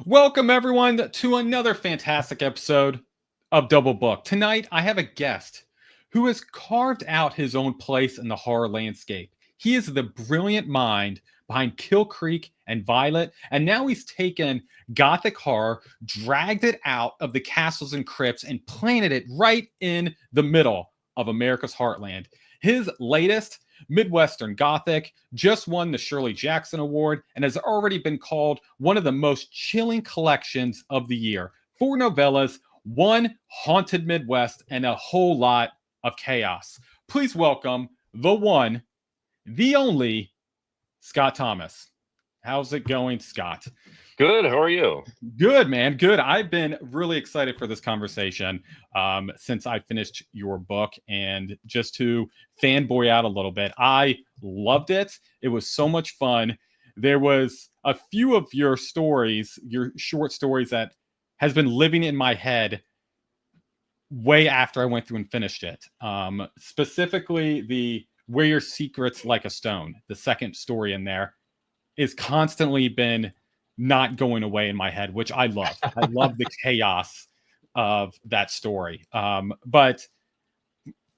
Welcome, everyone, to another fantastic episode of Double Book. Tonight, I have a guest who has carved out his own place in the horror landscape. He is the brilliant mind behind Kill Creek and Violet, and now he's taken Gothic horror, dragged it out of the castles and crypts, and planted it right in the middle of America's heartland. His latest, Midwestern Gothic, just won the Shirley Jackson Award and has already been called one of the most chilling collections of the year. 4 novellas, one haunted Midwest, and a whole lot of chaos. Please welcome the one, the only, Scott Thomas. How's it going, Scott? Good. How are you? Good, man. Good. I've been really excited for this conversation since I finished your book. And just to fanboy out a little bit, I loved it. It was so much fun. There was a few of your stories, your short stories, that has been living in my head way after I went through and finished it. Specifically, the Where Your Secret's Like a Stone, the second story in there, is constantly been not going away in my head, which I love. I love the chaos of that story. But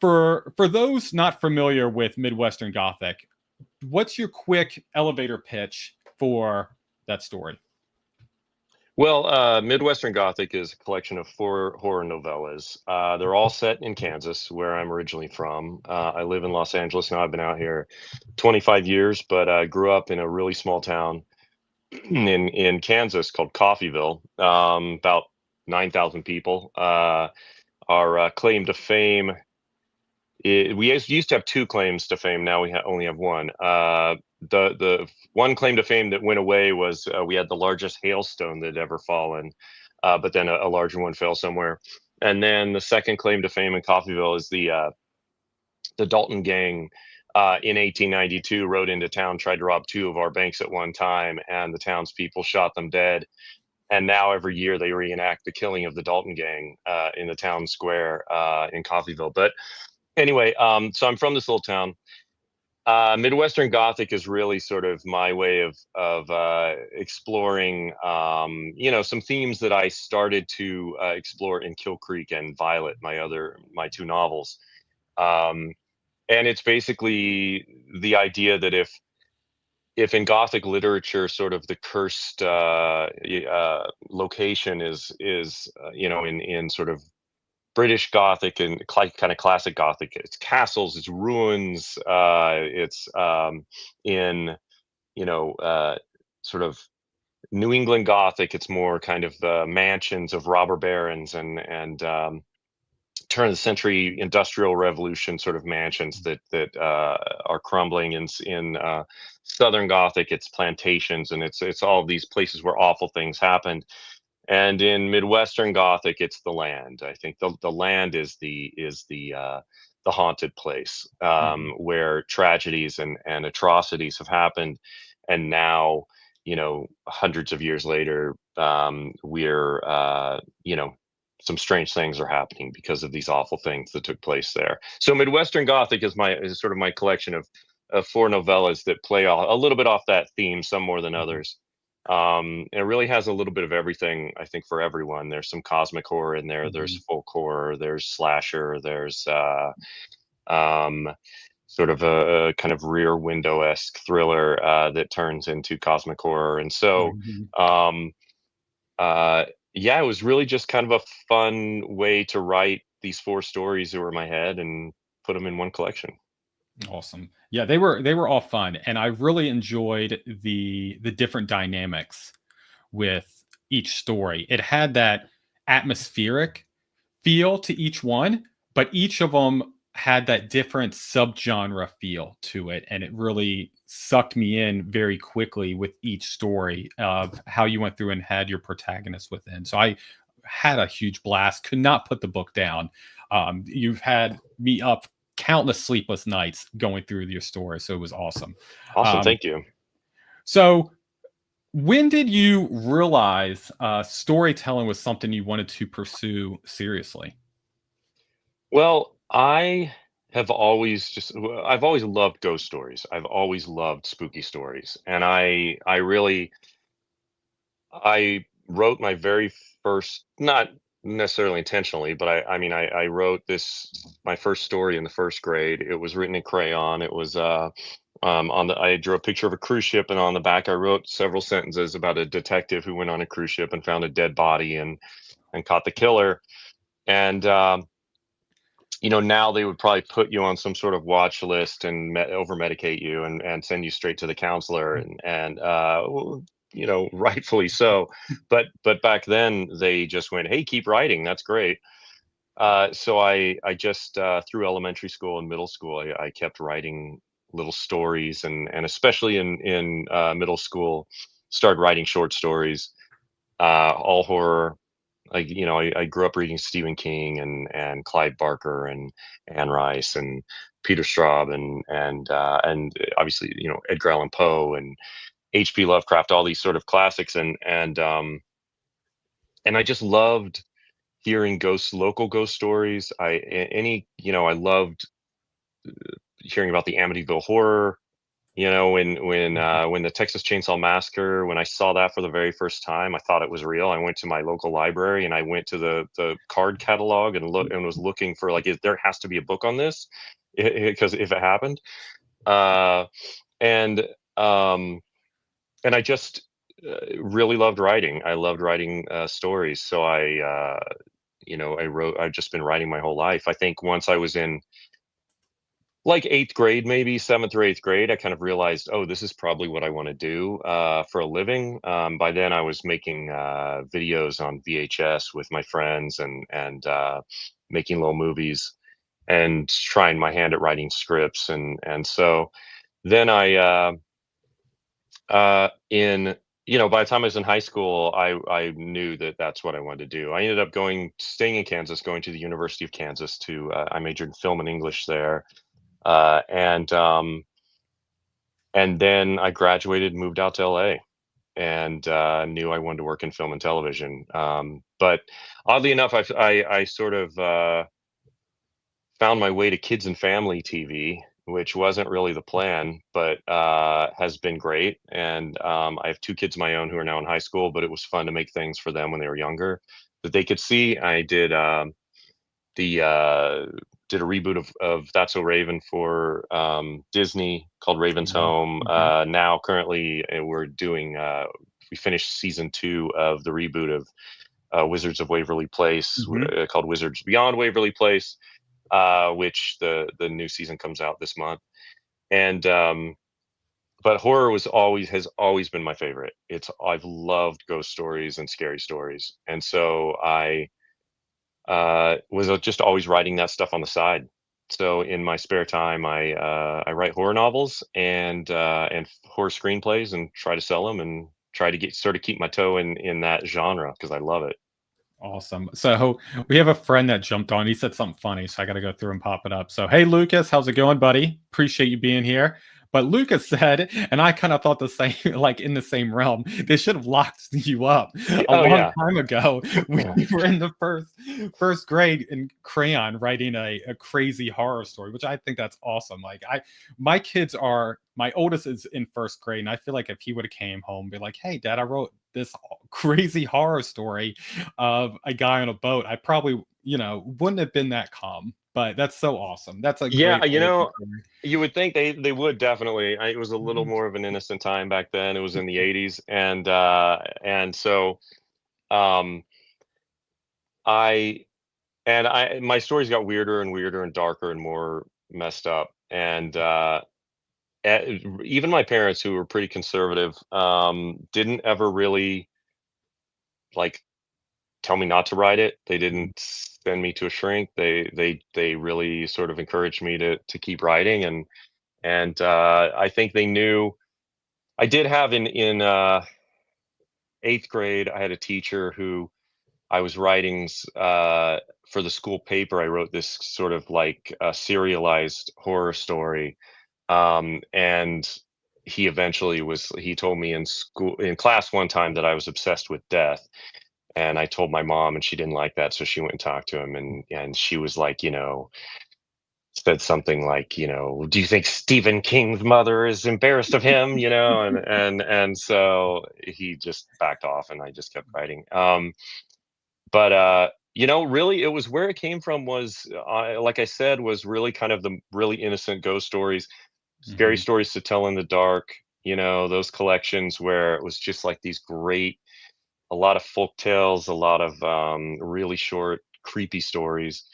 for those not familiar with Midwestern Gothic, what's your quick elevator pitch for that story? Well, Midwestern Gothic is a collection of four horror novellas. They're all set in Kansas, where I'm originally from. I live in Los Angeles now. I've been out here 25 years, but I grew up in a really small town in Kansas called Coffeyville. About 9,000 people. Our claim to fame. We used to have two claims to fame. Now we only have one. The one claim to fame that went away was we had the largest hailstone that had ever fallen, but then a larger one fell somewhere. And then the second claim to fame in Coffeyville is the Dalton gang in 1892 rode into town, tried to rob two of our banks at one time, and the townspeople shot them dead. And now every year they reenact the killing of the Dalton gang in the town square in Coffeyville. But anyway, so I'm from this little town. Midwestern Gothic is really sort of my way of exploring, some themes that I started to explore in Kill Creek and Violet, my two novels. Um, and it's basically the idea that if in Gothic literature, sort of the cursed location is in sort of British Gothic and kind of classic Gothic. It's castles, it's ruins, it's in sort of New England Gothic. It's more kind of mansions of robber barons and turn of the century industrial revolution sort of mansions that are crumbling in Southern Gothic. It's plantations, and it's all these places where awful things happened. And in Midwestern Gothic, it's the land. I think the land is the haunted place Mhm. where tragedies and atrocities have happened, and now, hundreds of years later, we're some strange things are happening because of these awful things that took place there. So Midwestern Gothic is sort of my collection of four novellas that play a little bit off that theme, some more than Mhm. others. It really has a little bit of everything, I think, for everyone. There's some cosmic horror in there. There's Mhm. folk horror. There's slasher. There's um, sort of a kind of Rear Window-esque thriller that turns into cosmic horror. And so, Mhm. um, uh, yeah, it was really just kind of a fun way to write these four stories that were in my head and put them in one collection. Awesome. Yeah, they were all fun, and I really enjoyed the different dynamics with each story. It had that atmospheric feel to each one, but each of them had that different subgenre feel to it, and it really sucked me in very quickly with each story of how you went through and had your protagonist within. So I had a huge blast. Could not put the book down. You've had me up countless sleepless nights going through your story, so it was awesome. Awesome. Um, Thank you. so when did you realize storytelling was something you wanted to pursue seriously? Well, I've always loved ghost stories. I've always loved spooky stories. And I wrote my very first, not necessarily intentionally, but I mean, I wrote my first story in the first grade. It was written in crayon. It was I drew a picture of a cruise ship, and on the back I wrote several sentences about a detective who went on a cruise ship and found a dead body and caught the killer. And now they would probably put you on some sort of watch list and over medicate you and send you straight to the counselor, and rightfully so. But back then they just went, hey, keep writing, that's great. So I just through elementary school and middle school, I kept writing little stories, and especially in middle school, started writing short stories, all horror. Like, I grew up reading Stephen King and Clive Barker and Anne Rice and Peter Straub and obviously, Edgar Allan Poe and H.P. Lovecraft, all these sort of classics, and I just loved hearing local ghost stories. I loved hearing about the Amityville Horror. When the Texas Chainsaw Massacre, when I saw that for the very first time, I thought it was real. I went to my local library and I went to the card catalog and was looking for, like, there has to be a book on this, because if it happened, uh, and um, and I just really loved writing. I loved writing stories. So I've just been writing my whole life. I think once I was in, like, 8th grade, maybe 7th or 8th grade, I kind of realized, oh, this is probably what I want to do for a living. By then, I was making videos on VHS with my friends and making little movies and trying my hand at writing scripts. And so then by the time I was in high school, I knew that that's what I wanted to do. I ended up staying in Kansas, going to the University of Kansas I majored in film and English there. Uh, and um, and then I graduated, moved out to LA, and knew I wanted to work in film and television. But oddly enough, I sort of found my way to kids and family TV, which wasn't really the plan, but has been great. And I have two kids of my own who are now in high school, but it was fun to make things for them when they were younger that they could see. I did the did a reboot of That's So Raven for Disney called Raven's Mhm, Home. mhm, Now, currently, we finished season 2 of the reboot of Wizards of Waverly Place, mhm. called Wizards Beyond Waverly Place, which the new season comes out this month. And but horror has always been my favorite. I've loved ghost stories and scary stories, and so I was just always writing that stuff on the side. So in my spare time, I write horror novels and horror screenplays and try to sell them and try to keep my toe in that genre because I love it. Awesome. So we have a friend that jumped on. He said something funny, so I got to go through and pop it up. So, hey, Lucas, how's it going, buddy? Appreciate you being here. But Lucas said, and I kind of thought the same, like in the same realm, they should have locked you up a Oh long yeah. time ago. We Yeah. were in the first grade in crayon writing a crazy horror story, which I think that's awesome. My oldest is in first grade, and I feel like if he would have came home and be like, hey, Dad, I wrote this crazy horror story of a guy on a boat, I probably, wouldn't have been that calm. But that's so awesome. That's a Yeah, great origin story. you would think they would definitely. It was a little Mhm. more of an innocent time back then. It was in the 80s, and so um I my stories got weirder and weirder and darker and more messed up. And even my parents, who were pretty conservative, didn't ever really, like, tell me not to write it. They didn't send me to a shrink. They really sort of encouraged me to keep writing, and I think they knew. I did have in 8th grade, I had a teacher who I was writing for the school paper. I wrote this sort of like a serialized horror story, and he told me in class one time that I was obsessed with death, and I told my mom, and she didn't like that, so she went and talked to him, and she was like, said something like, "Do you think Stephen King's mother is embarrassed of him?" And so he just backed off, and I just kept writing. But really, it was where it came from was, like I said, was really kind of the really innocent ghost stories, scary Hmm. stories to tell in the dark. Those collections where it was just like these great, a lot of folk tales, a lot of really short, creepy stories.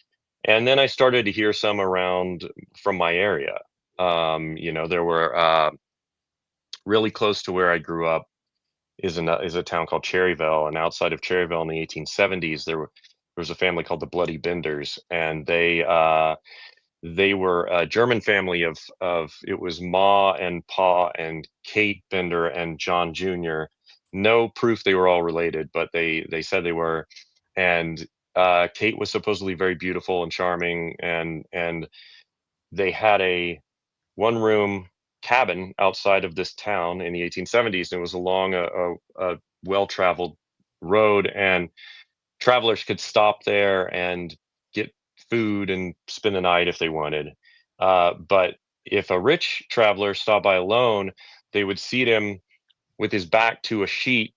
And then I started to hear some around from my area. There were really close to where I grew up is a town called Cherryville, and outside of Cherryville in the 1870s, there was a family called the Bloody Benders, and they were a German family of it was Ma and Pa and Kate Bender and John Jr. No proof they were all related, but they said they were. And Kate was supposedly very beautiful and charming, and they had a one-room cabin outside of this town in the 1870s, and it was along a well-traveled road, and travelers could stop there and get food and spend the night if they wanted. But if a rich traveler stopped by alone, they would seat him with his back to a sheet.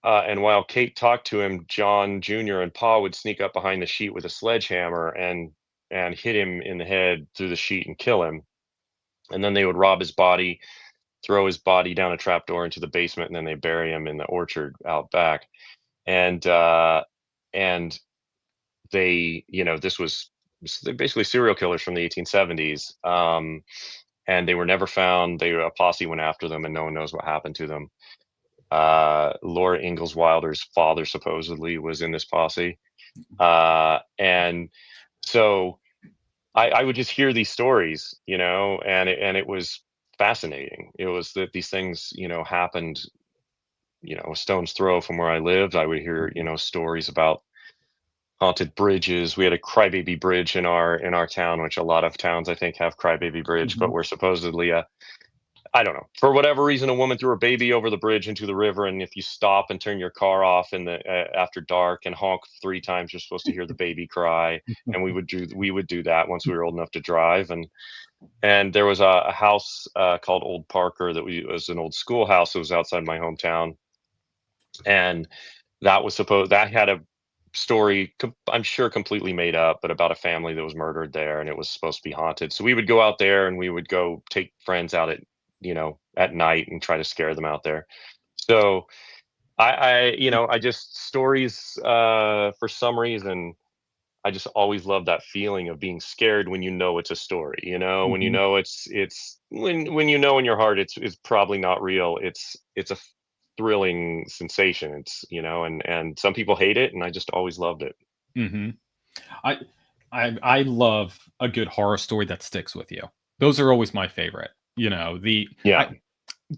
And while Kate talked to him, John Jr. and Pa would sneak up behind the sheet with a sledgehammer and hit him in the head through the sheet and kill him. And then they would rob his body, throw his body down a trapdoor into the basement, and then they bury him in the orchard out back. And and this was they're basically serial killers from the 1870s. And they were never found. A posse went after them, and no one knows what happened to them. Laura Ingalls Wilder's father supposedly was in this posse. And so I would just hear these stories, and it was fascinating. It was that these things, happened, a stone's throw from where I lived. I would hear, stories about haunted bridges. We had a crybaby bridge in our town, which a lot of towns I think have crybaby bridge, but Hmm. we're supposedly I don't know, for whatever reason, a woman threw her baby over the bridge into the river, and if you stop and turn your car off in the after dark and honk 3 times, you're supposed to hear the baby cry. And we would do that once we were old enough to drive. And there was a house called Old Parker that was an old schoolhouse that was outside my hometown, and that had a story, I'm sure completely made up, but about a family that was murdered there, and it was supposed to be haunted. So we would go out there, and we would go take friends out at night and try to scare them out there. So I just stories, for some reason, I just always love that feeling of being scared when it's a story, when Hmm. when you know in your heart it's probably not real. It's a thrilling sensation. And some people hate it, and I just always loved it. Hmm. I, I love a good horror story that sticks with you. Those are always my favorite. Yeah.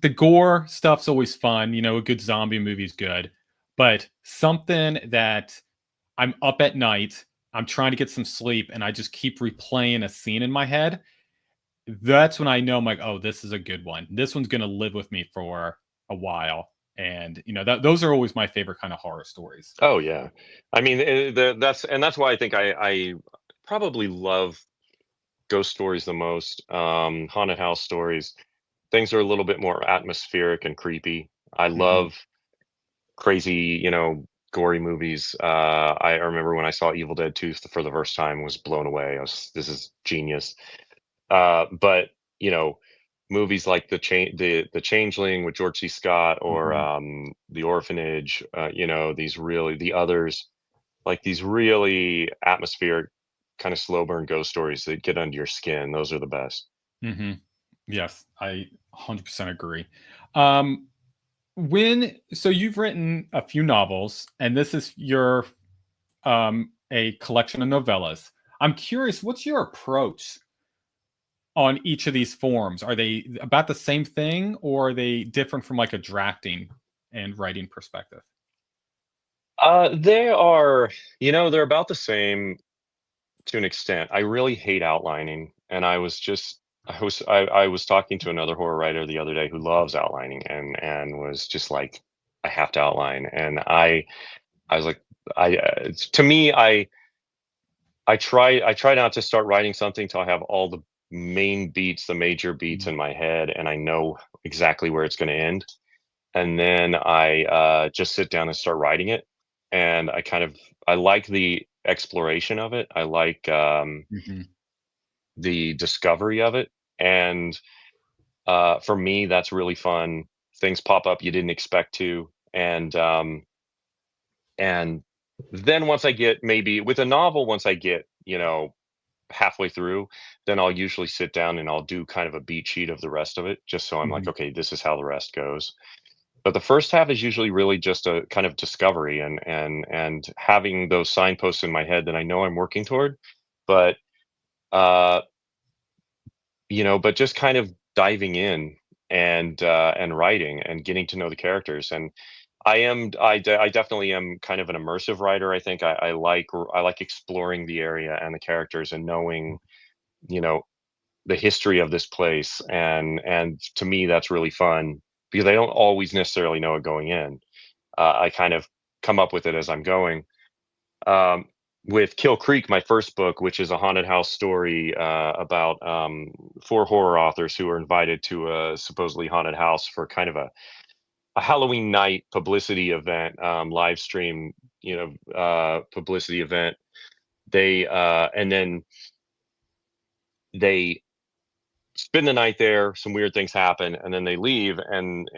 The gore stuff's always fun. A good zombie movie's good, but something that I'm up at night, I'm trying to get some sleep, and I just keep replaying a scene in my head. That's when I know I'm like, oh, this is a good one. This one's gonna live with me for a while. And those are always my favorite kind of horror stories. Oh yeah. I mean, that's why I think I probably love ghost stories the most. Haunted house stories. Things are a little bit more atmospheric and creepy. I Hmm. love crazy, gory movies. I remember when I saw Evil Dead 2 for the first time, was blown away. This is genius. But you know, movies like the Changeling with George C. Scott, or Hmm. The Orphanage, the others, like these really atmospheric, kind of slow burn ghost stories that get under your skin. Those are the best. Hmm. Yes, I 100% agree. Um, so you've written a few novels, and this is your a collection of novellas. I'm curious, what's your approach on each of these forms? Are they about the same thing, or are they different from like a drafting and writing perspective? They are, they're about the same to an extent. I really hate outlining, and I was talking to another horror writer the other day who loves outlining, and was just like, I have to outline. And I was like, to me, I try not to start writing something till I have all the main beats, the major beats Mhm. in my head, and I know exactly where it's going to end. And then I just sit down and start writing it. And I like the exploration of it. I like Mhm. the discovery of it. And for me, that's really fun. Things pop up you didn't expect to, and then once I get maybe with a novel, once I get halfway through, then I'll usually sit down and I'll do kind of a beat sheet of the rest of it, just so I'm like, Mhm. okay, this is how the rest goes. But the first half is usually really just a kind of discovery and having those signposts in my head that I know I'm working toward, but uh, but just kind of diving in and writing and getting to know the characters. And I definitely am kind of an immersive writer. I think I like exploring the area and the characters and knowing you know the history of this place, and to me that's really fun because I don't always necessarily know it going in. I kind of come up with it as I'm going. Um, with Kill Creek, my first book, which is a haunted house story about four horror authors who are invited to a supposedly haunted house for kind of a Halloween night publicity event, live stream, publicity event. And then they spend the night there. Some weird things happen, and then they leave, and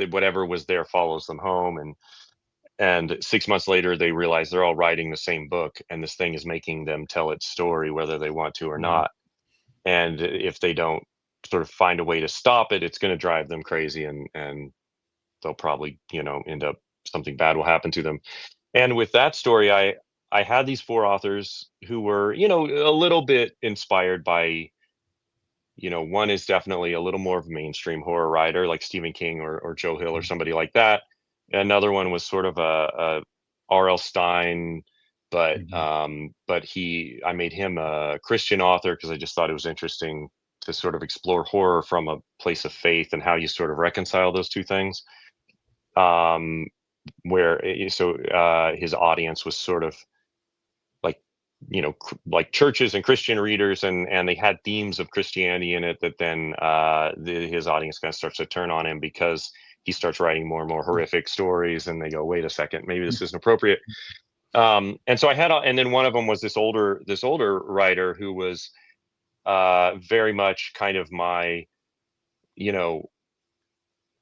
whatever was there follows them home, and 6 months later they realize they're all writing the same book, and this thing is making them tell its story whether they want to or Mhm. not. And if they don't sort of find a way to stop it, it's going to drive them crazy, and they'll probably end up something bad will happen to them. And with that story, I had these four authors who were a little bit inspired by one is definitely a little more of a mainstream horror writer like Stephen King or Joe Hill or Mhm. somebody like that. Another one was sort of a R.L. Stein, Mhm. but I made him a Christian author because I just thought it was interesting to sort of explore horror from a place of faith and how you sort of reconcile those two things. Um, his audience was sort of like like churches and Christian readers, and they had themes of Christianity in it that then his audience kind of starts to turn on him because he starts writing more and more horrific stories, and they go, wait a second, maybe this isn't appropriate. And so and then one of them was this older writer who was very much kind of you know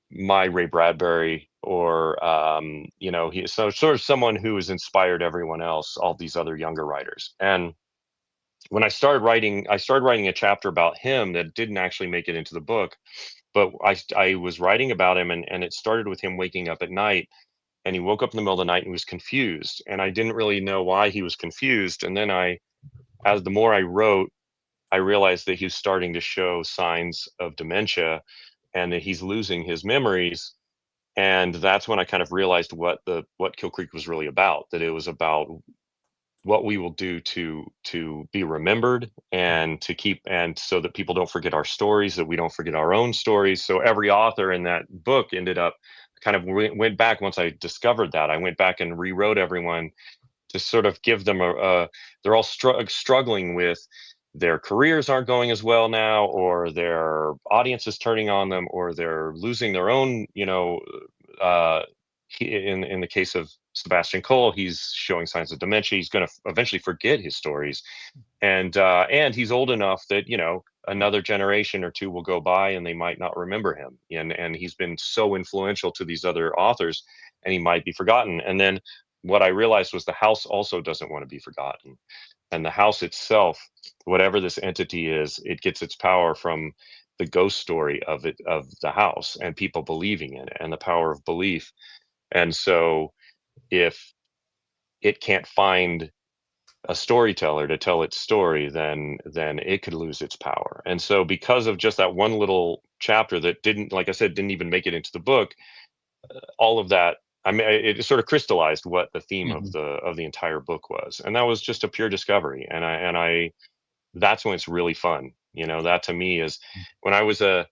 my Ray Bradbury, or he so sort of someone who has inspired everyone else, all these other younger writers. And when I started writing a chapter about him that didn't actually make it into the book, but I was writing about him, and it started with him waking up at night, and he woke up in the middle of the night and was confused, and I didn't really know why he was confused. And then as the more I wrote, I realized that he was starting to show signs of dementia and that he's losing his memories. And that's when I kind of realized what Kill Creek was really about, that it was about what we will do to be remembered, and to keep, and so that people don't forget our stories, that we don't forget our own stories. So every author in that book ended up kind of went back. Once I discovered that, I went back and rewrote everyone to sort of give them they're all struggling with their careers aren't going as well now, or their audience is turning on them, or they're losing their own uh, in the case of Sebastian Cole, he's showing signs of dementia. He's going to eventually forget his stories, and he's old enough that another generation or two will go by and they might not remember him. And he's been so influential to these other authors, and he might be forgotten. And then what I realized was the house also doesn't want to be forgotten, and the house itself, whatever this entity is, it gets its power from the ghost story of the house and people believing in it and the power of belief. And so if it can't find a storyteller to tell its story, then it could lose its power. And so because of just that one little chapter that didn't, like I said, didn't even make it into the book, all of that, I mean, it sort of crystallized what the theme of Mhm. the entire book was. And that was just a pure discovery. And I that's when it's really fun. That to me is when I was a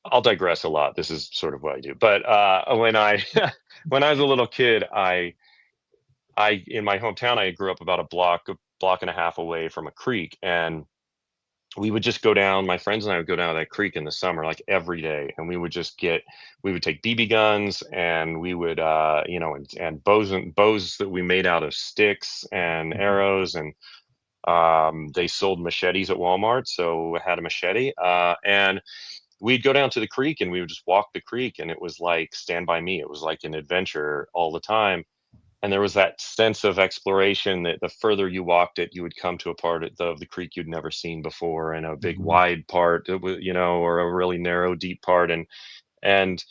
I'll digress a lot. This is sort of what I do. But when I when I was a little kid, in my hometown, I grew up about a block and a half away from a creek, and we would just go down. My friends and I would go down that creek in the summer, like every day, and we would take BB guns, and we would, and bows that we made out of sticks and Mhm. arrows, and they sold machetes at Walmart, so I had a machete, and we'd go down to the creek and we would just walk the creek, and it was like Stand By Me. It was like an adventure all the time. And there was that sense of exploration that the further you walked it, you would come to a part of the creek you'd never seen before, and a big Mhm. wide part, or a really narrow, deep part. And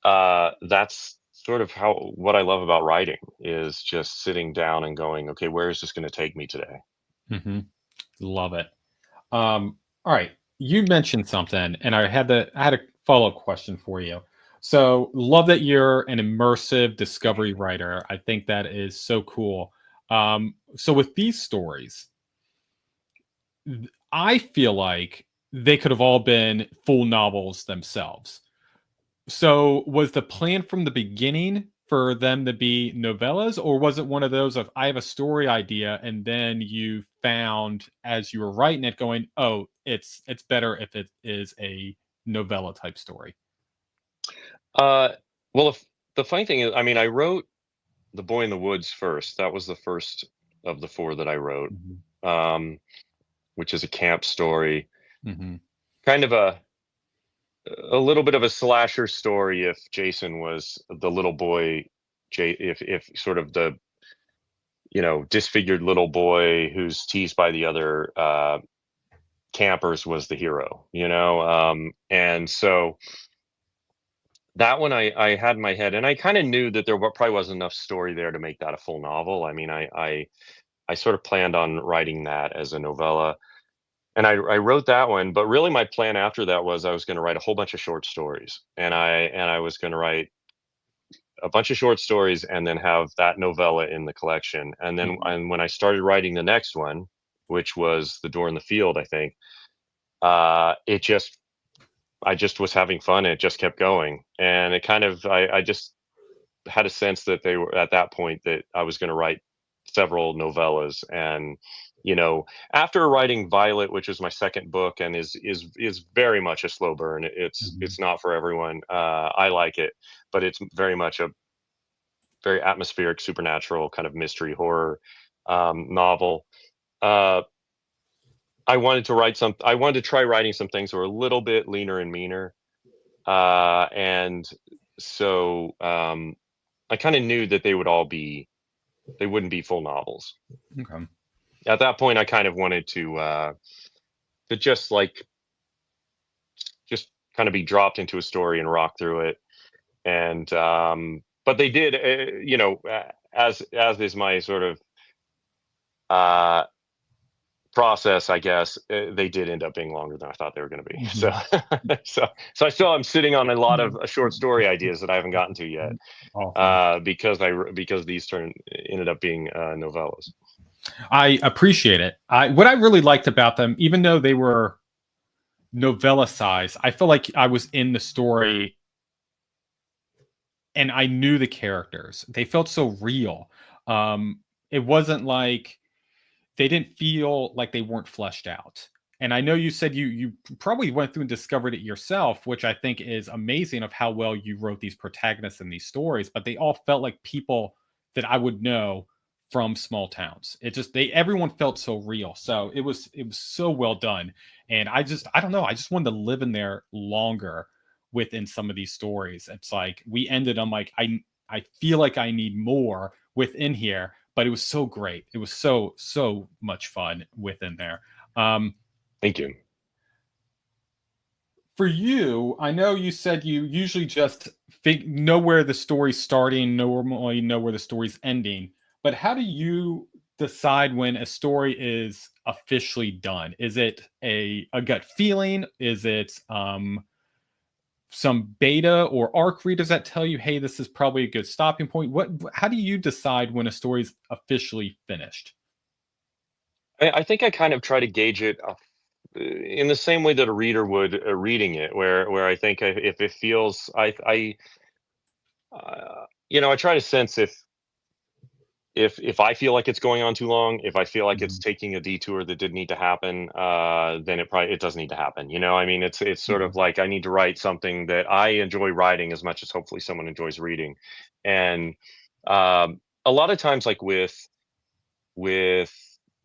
that's sort of what I love about writing is just sitting down and going, okay, where is this going to take me today? Mhm. Love it. All right. You mentioned something, and I had a follow-up question for you. So, love that you're an immersive discovery writer. I think that is so cool. So with these stories, I feel like they could have all been full novels themselves. So, was the plan from the beginning for them to be novellas, or was it one of those of I have a story idea, and then you found as you were writing it, going, "Oh, it's better if it is a novella type story." Uh, well, if, the funny thing is, I mean, I wrote The Boy in the Woods first. That was the first of the four that I wrote, Mhm. um, which is a camp story, Mhm. kind of a little bit of a slasher story. If Jason was the little boy, if sort of the disfigured little boy who's teased by the other campers was the hero, and so that one I had in my head, and I kind of knew that probably wasn't enough story there to make that a full novel. I mean, I sort of planned on writing that as a novella, and I wrote that one. But really, my plan after that was I was going to write a whole bunch of short stories, and I was going to write a bunch of short stories, and then have that novella in the collection. And then, Mhm. and when I started writing the next one, which was The Door in the Field, I think, it just I just was having fun. It just kept going, and it kind of I just had a sense that they were at that point that I was going to write several novellas. And after writing Violet, which is my second book and is very much a slow burn, Mhm. it's not for everyone. I like it, but it's very much a very atmospheric, supernatural kind of mystery horror novel. uh, I wanted to try writing some things that were a little bit leaner and meaner, and so I kind of knew that they wouldn't be full novels. Okay. At that point, I kind of wanted to just kind of be dropped into a story and rock through it. And but they did, as is my sort of uh, process, I guess. They did end up being longer than I thought they were going to be. So, Mhm. so I still am sitting on a lot of short story ideas that I haven't gotten to yet, Awesome. because these ended up being novellas. I appreciate it. I What I really liked about them, even though they were novella size, I feel like I was in the story and I knew the characters. They felt so real. It wasn't like they didn't feel like they weren't fleshed out. And I know you said you probably went through and discovered it yourself, which I think is amazing of how well you wrote these protagonists in these stories, but they all felt like people that I would know from small towns. It just they everyone felt so real. So it was so well done. And I don't know, I just wanted to live in there longer within some of these stories. It's like we ended I'm like I feel like I need more within here, but it was so great. It was so much fun within there. Um, Thank you. for you, I know you said you usually just know where the story's starting, normally know where the story's ending. But how do you decide when a story is officially done? Is it a gut feeling? Is it some beta or arc readers that tell you, hey, this is probably a good stopping point? How do you decide when a story's officially finished? I think I kind of try to gauge it in the same way that a reader would, reading it, where I think, if it feels, I try to sense if if I feel like it's going on too long, if I feel like it's Mhm. taking a detour that didn't need to happen, then it doesn't need to happen. I mean, it's sort Mhm. of like I need to write something that I enjoy writing as much as hopefully someone enjoys reading. And a lot of times, like with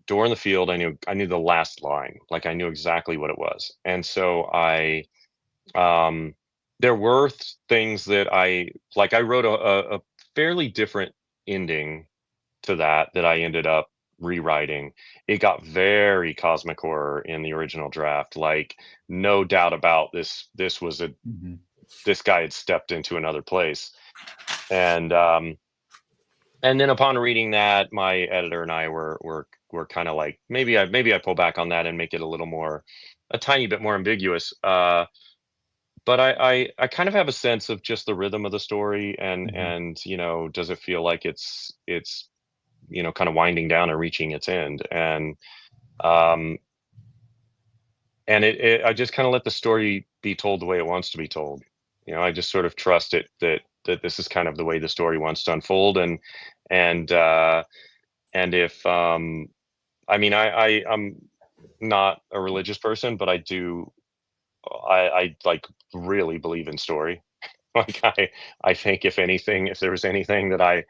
Door in the Field, I knew the last line, like I knew exactly what it was, and so um, there were things that I wrote a fairly different ending to that I ended up rewriting. It got very cosmic horror in the original draft. Like, no doubt about this. Mhm. This guy had stepped into another place, and then upon reading that, my editor and I were kind of like, maybe I pull back on that and make it a tiny bit more ambiguous. But I kind of have a sense of just the rhythm of the story, Mhm. and does it feel like it's kind of winding down and reaching its end. Um, I just kind of let the story be told the way it wants to be told. I just sort of trust it that this is kind of the way the story wants to unfold. And and if I mean, I'm not a religious person, but I like really believe in story. Like, I think, if there was anything that I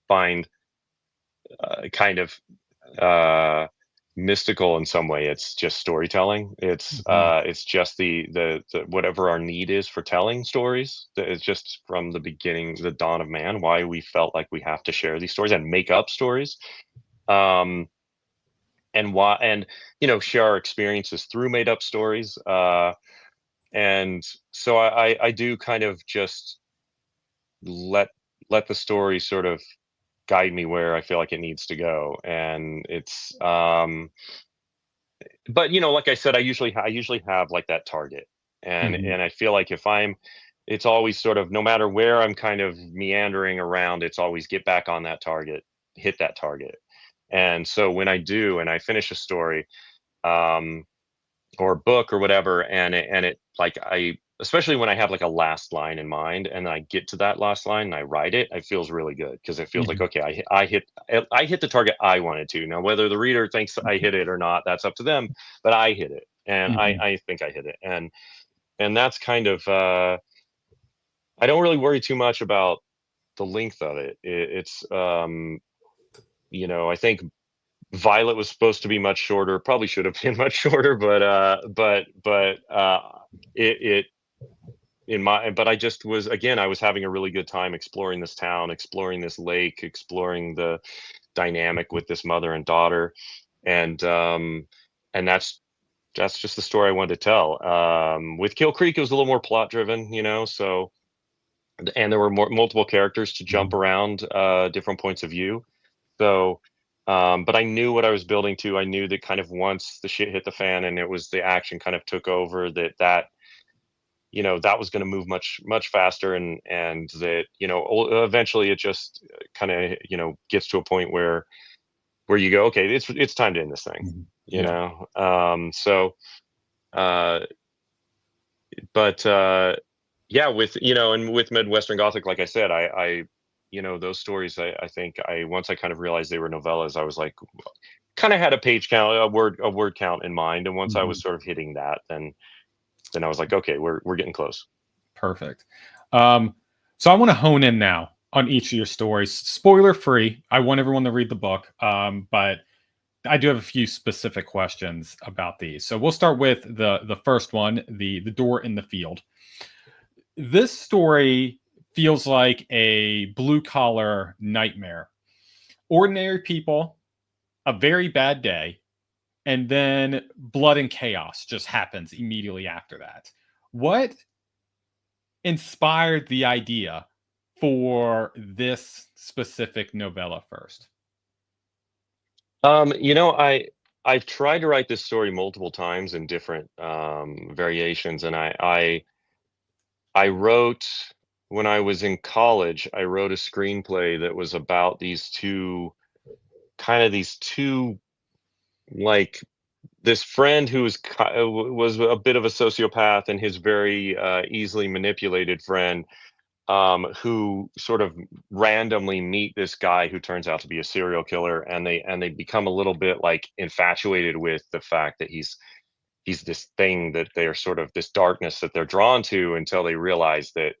find kind of uh mystical in some way, it's just storytelling. Mhm. It's just the whatever our need is for telling stories, that it's just from the beginning, the dawn of man, why we felt like we have to share these stories and make up stories, um and share our experiences through made up stories, and so I do kind of just let the story sort of guide me where I feel like it needs to go. And it's but like I said, I usually have like that target, Mhm. and I feel like if I'm it's always sort of, no matter where I'm kind of meandering around, it's always get back on that target, hit that target. And so when I do, and I finish a story, um or a book or whatever, and it like, I especially when I have like a last line in mind, and I get to that last line and I write it, it feels really good, because it feels like, Mhm. okay, I hit the target I wanted to. Now, whether the reader thinks I hit it or not, that's up to them, but I hit it, and I Mhm. I think I hit it. And that's kind of, I don't really worry too much about the length of it. It's I think Violet was supposed to be much shorter, probably should have been much shorter, but it in my but I just was, again, I was having a really good time exploring this town, exploring this lake, exploring the dynamic with this mother and daughter, and that's just the story I wanted to tell. With Kill Creek, it was a little more plot driven, so, and there were multiple characters to jump Mhm. around, different points of view. So, but I knew what I was building to. I knew that kind of once the shit hit the fan and it was the action kind of took over, that was going to move much much faster, and that eventually it just kind of gets to a point where you go, okay, it's time to end this thing. Mhm. You Yeah. know, so uh, but yeah, and with Midwestern Gothic, like I said, those stories, I think, once I kind of realized they were novellas, I was like, kind of had a page count, a word count in mind, and once I was Mhm. sort of hitting that, then I was like, okay, we're getting close. Perfect. Um, so I want to hone in now on each of your stories. Spoiler free. I want everyone to read the book, but I do have a few specific questions about these. So we'll start with the first one, the door in the field. This story feels like a blue collar nightmare. Ordinary people, a very bad day, and then blood and chaos just happens immediately after that. What inspired the idea for this specific novella first? I've tried to write this story multiple times in different variations, and I wrote, when I was in college, I wrote a screenplay that was about these two, like, this friend who was a bit of a sociopath, and his very easily manipulated friend, who sort of randomly meet this guy who turns out to be a serial killer, and they become a little bit like infatuated with the fact that he's this thing that they're sort of this darkness that they're drawn to, until they realize that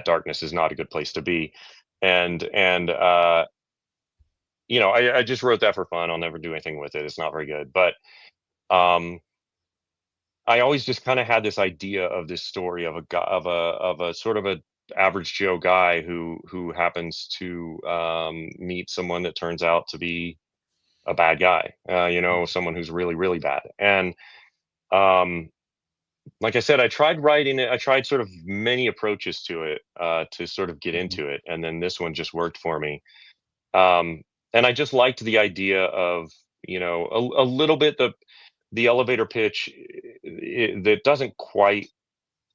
darkness is not a good place to be. And I just wrote that for fun. I'll never do anything with it. It's not very good, but um I always just kind of had this idea of this story of a guy, of a sort of a average Joe guy who happens to meet someone that turns out to be a bad guy, someone who's really, really bad. And um, like I said, I tried writing it. I tried sort of many approaches to it, to sort of get Mhm. into it, and then this one just worked for me. Um, and I just liked the idea of, a little bit the elevator pitch, that doesn't quite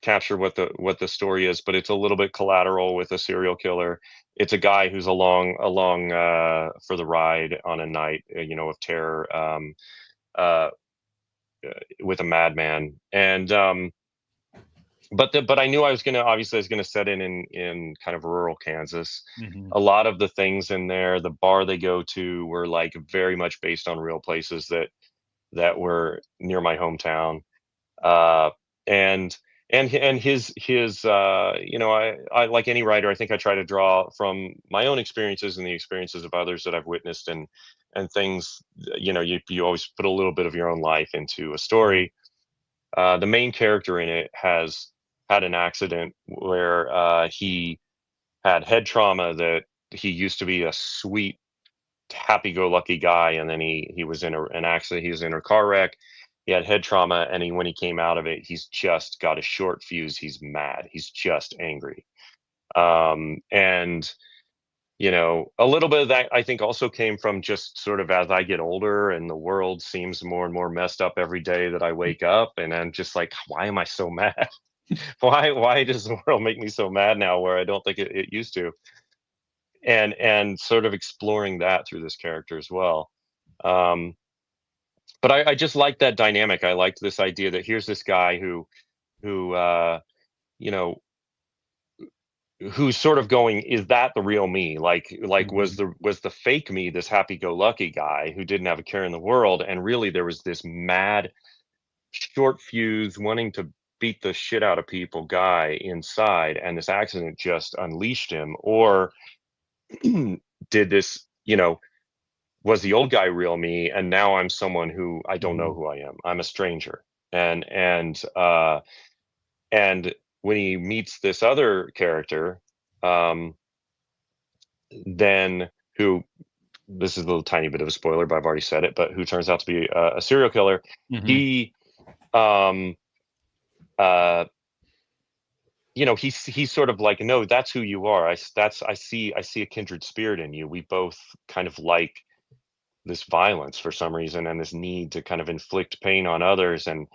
capture what the story is, but it's a little bit collateral with a serial killer. It's a guy who's along for the ride on a night, of terror, uh, with a madman. And but I knew I was gonna set in kind of rural Kansas. Mhm. A lot of the things in there, the bar they go to, were like very much based on real places that were near my hometown. uh, and and his I like any writer, I think I try to draw from my own experiences and the experiences of others that I've witnessed, and things. You always put a little bit of your own life into a Mhm. story. The main character in it has had an accident where he had head trauma. That he used to be a sweet, happy-go-lucky guy, and then he was in an accident. He was in a car wreck. He had head trauma, and when he came out of it, he's just got a short fuse. He's mad. He's just angry. And a little bit of that, I think, also came from just sort of, as I get older and the world seems more and more messed up every day that I wake up, and I'm just like, why am I so mad? Why does the world make me so mad now, where I don't think it used to? And sort of exploring that through this character as well. Um, but I just liked that dynamic. I liked this idea that here's this guy who you know who's sort of going, is that the real me? Like, was Mhm. the fake me this happy-go-lucky guy who didn't have a care in the world, and really there was this mad, short fuse, wanting to beat the shit out of people guy inside, and this accident just unleashed him? Or did this, was the old guy real me, and now I'm someone who I don't know Mhm. who I am. I'm a stranger. And when he meets this other character, um, then who, this is a little tiny bit of a spoiler, but I've already said it, but who turns out to be a serial killer. Mhm. He, um, uh, he's sort of like, no, that's who you are. I see a kindred spirit in you. We both kind of like this violence for some reason, and this need to kind of inflict pain on others, and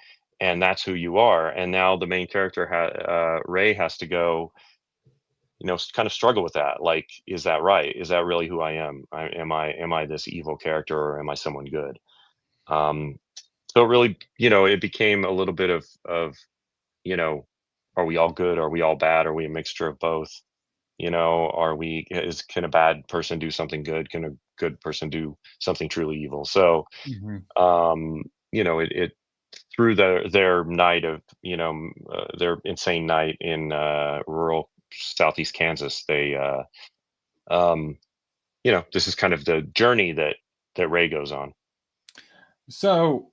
that's who you are. And now the main character, Ray, has to go, kind of struggle with that. Like, is that right? Is that really who I am? Am I this evil character, or am I someone good? um so it really, it became a little bit of you know are we all good? Are we all bad? Are we a mixture of both? Are we is can a bad person do something good? Can a good person do something truly evil? So Mhm. it through their night of, their insane night in rural southeast Kansas, they um this is kind of the journey that Ray goes on. So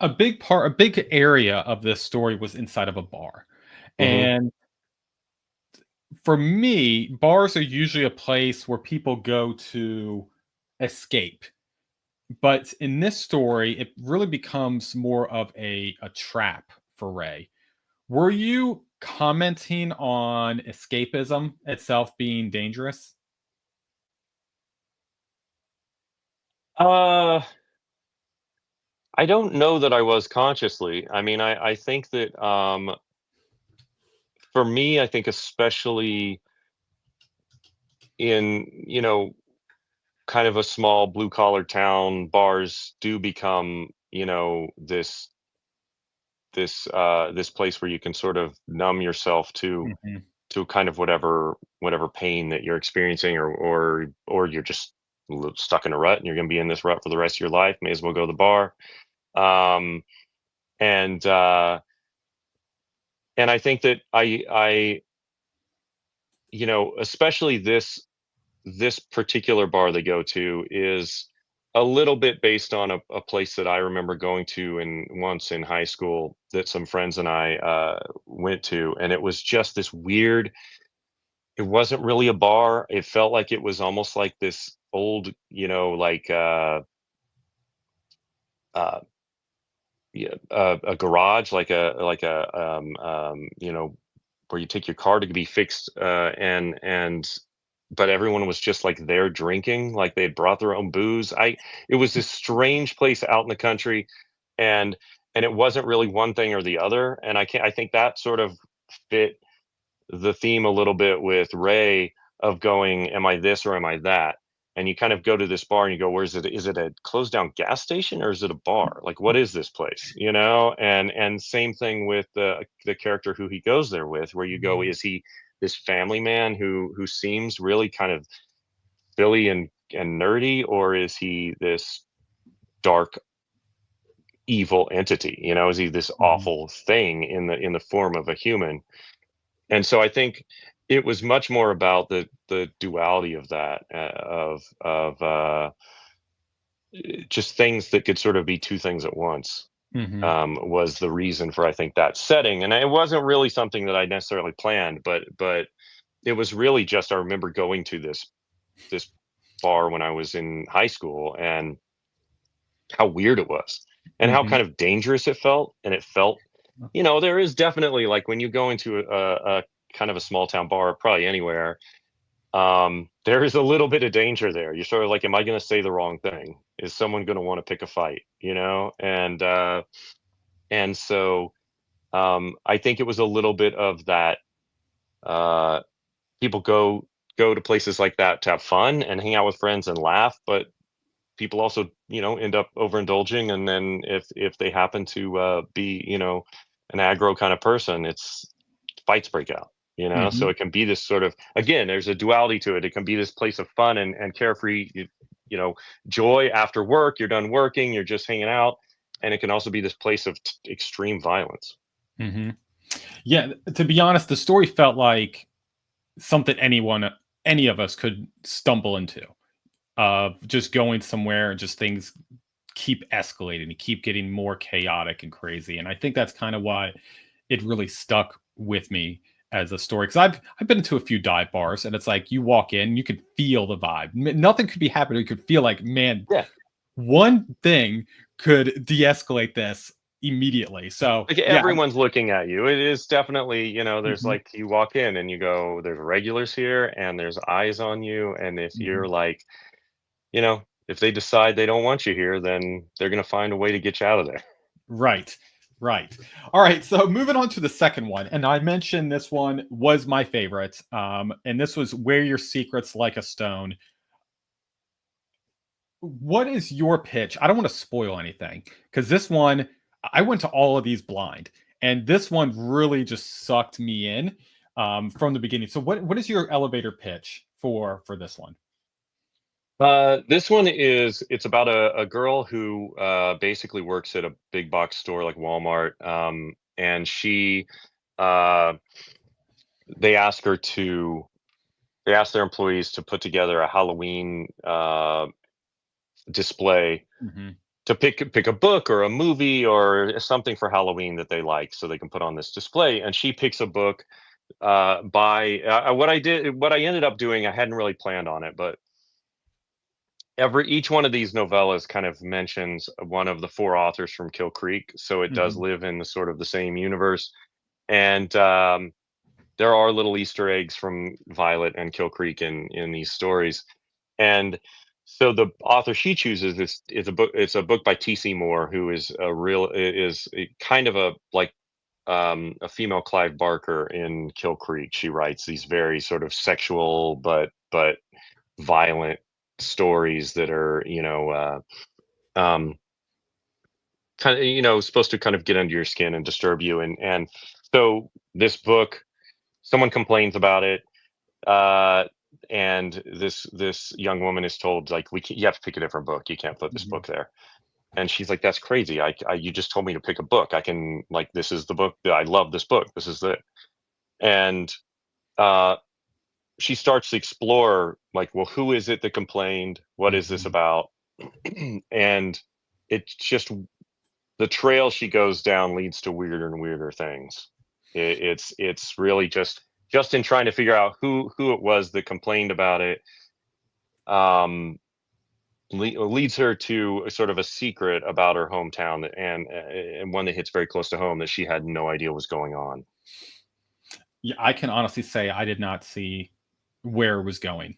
a big area of this story was inside of a bar. Hmm. And for me, bars are usually a place where people go to escape. But in this story, it really becomes more of a trap for Ray. Were you commenting on escapism itself being dangerous? uh I don't know that I was consciously. I mean, I think that, for me, I think especially in, kind of a small blue collar town, bars do become, this this place where you can sort of numb yourself Mhm. to kind of whatever pain that you're experiencing, or you're just stuck in a rut and you're going to be in this rut for the rest of your life. May as well go to the bar. um and uh and I think that I especially this particular bar they go to is a little bit based on a place that I remember going to in once in high school that some friends and I went to, and it was just this weird. It wasn't really a bar. It felt like it was almost like this old, like uh, yeah, a garage, where you take your car to be fixed, and but everyone was just like there drinking, like they had brought their own booze. It was this strange place out in the country, and it wasn't really one thing or the other. And I think that sort of fit the theme a little bit with Ray of going, am I this or am I that? And you kind of go to this bar and you go, where is it? Is it a closed down gas station or is it a bar? Like, what is this place? And same thing with the character who he goes there with, where you go, is he this family man who seems really kind of silly and nerdy, or is he this dark evil entity? Is he this Mhm. awful thing in the form of a human? And so I think it was much more about the duality of that, just things that could sort of be two things at once, Mhm. was the reason for, I think, that setting. And it wasn't really something that I necessarily planned, but it was really just, I remember going to this bar when I was in high school, and how weird it was, and how Mhm. kind of dangerous it felt. And it felt, there is definitely, like, when you go into a kind of a small town bar, probably anywhere, there is a little bit of danger there. You're sort of like, am I going to say the wrong thing? Is someone going to want to pick a fight? And so, I think it was a little bit of that. Uh, People go to places like that to have fun and hang out with friends and laugh, but people also, end up overindulging. And then if they happen to be, an aggro kind of person, it's fights break out. So Mhm. it can be this sort of, again, there's a duality to it. It can be this place of fun and carefree, you know joy after work. You're done working, you're just hanging out. And it can also be this place of extreme violence. Mhm. Yeah, to be honest, the story felt like something any of us could stumble into. Just going somewhere and just things keep escalating and keep getting more chaotic and crazy. And I think that's kind of why it really stuck with me as a story. Because I've been to a few dive bars, and it's like you walk in, you can feel the vibe. Nothing could be happening. You could feel like, man, Yeah. one thing could de-escalate this immediately. So Like, yeah. everyone's looking at you. It is definitely, there's, Mhm, like, you walk in and you go, there's regulars here and there's eyes on you. And if you're mhm. like, if they decide they don't want you here, then they're going to find a way to get you out of there. Right. Right. All right. So moving on to the second one, and I mentioned this one was my favorite. And this was Wear Your Secrets Like a Stone. What is your pitch? I don't want to spoil anything because this one, I went to all of these blind, and this one really just sucked me in from the beginning. So what is your elevator pitch for this one? This one it's about a girl who basically works at a big box store like Walmart. And uh, they ask her to, they ask their employees to put together a Halloween display, Hmm. to pick a book or a movie or something for Halloween that they like, so they can put on this display. And she picks a book by what I ended up doing. I hadn't really planned on it, but every each one of these novellas kind of mentions one of the four authors from Kill Creek, so it does Hmm. live in the sort of the same universe. And there are little Easter eggs from Violet and Kill Creek in these stories. And so the author she chooses is a book. It's a book by T.C. Moore, who is a real is a kind of a, like, a female Clive Barker in Kill Creek. She writes these very sort of sexual but violent stories that are, um, kind of, supposed to kind of get under your skin and disturb you. And so this book, someone complains about it, uh, and this young woman is told, like, you have to pick a different book. You can't put this Mhm. book there. And she's like, that's crazy. You just told me to pick a book. I can, like, this is the book that I love. This book. This is it. And uh, she starts to explore, like, well, who is it that complained? What is this Mhm. about? And it's just the trail she goes down leads to weirder and weirder things. It's really just in trying to figure out who it was that complained about it. Um, leads her to a sort of a secret about her hometown, and one that hits very close to home that she had no idea was going on. Yeah, I can honestly say I did not see where it was going.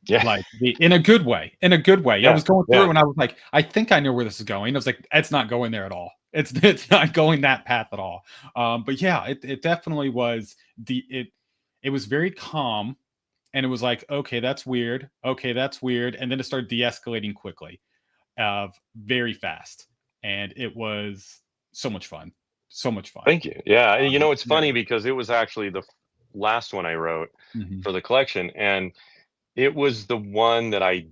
Yeah, Like in a good way. In a good way. I yeah, was going through yeah. and I was like, I think I know where this is going. I was like, it's not going there at all. It's not going that path at all. But yeah, it definitely was it was very calm, and it was like, okay, that's weird. Okay, that's weird. And then it started de-escalating quickly, very fast. And it was so much fun. So much fun. Thank you. Yeah, and it's Yeah. funny because it was actually the last one I wrote Mhm. for the collection, and it was the one that I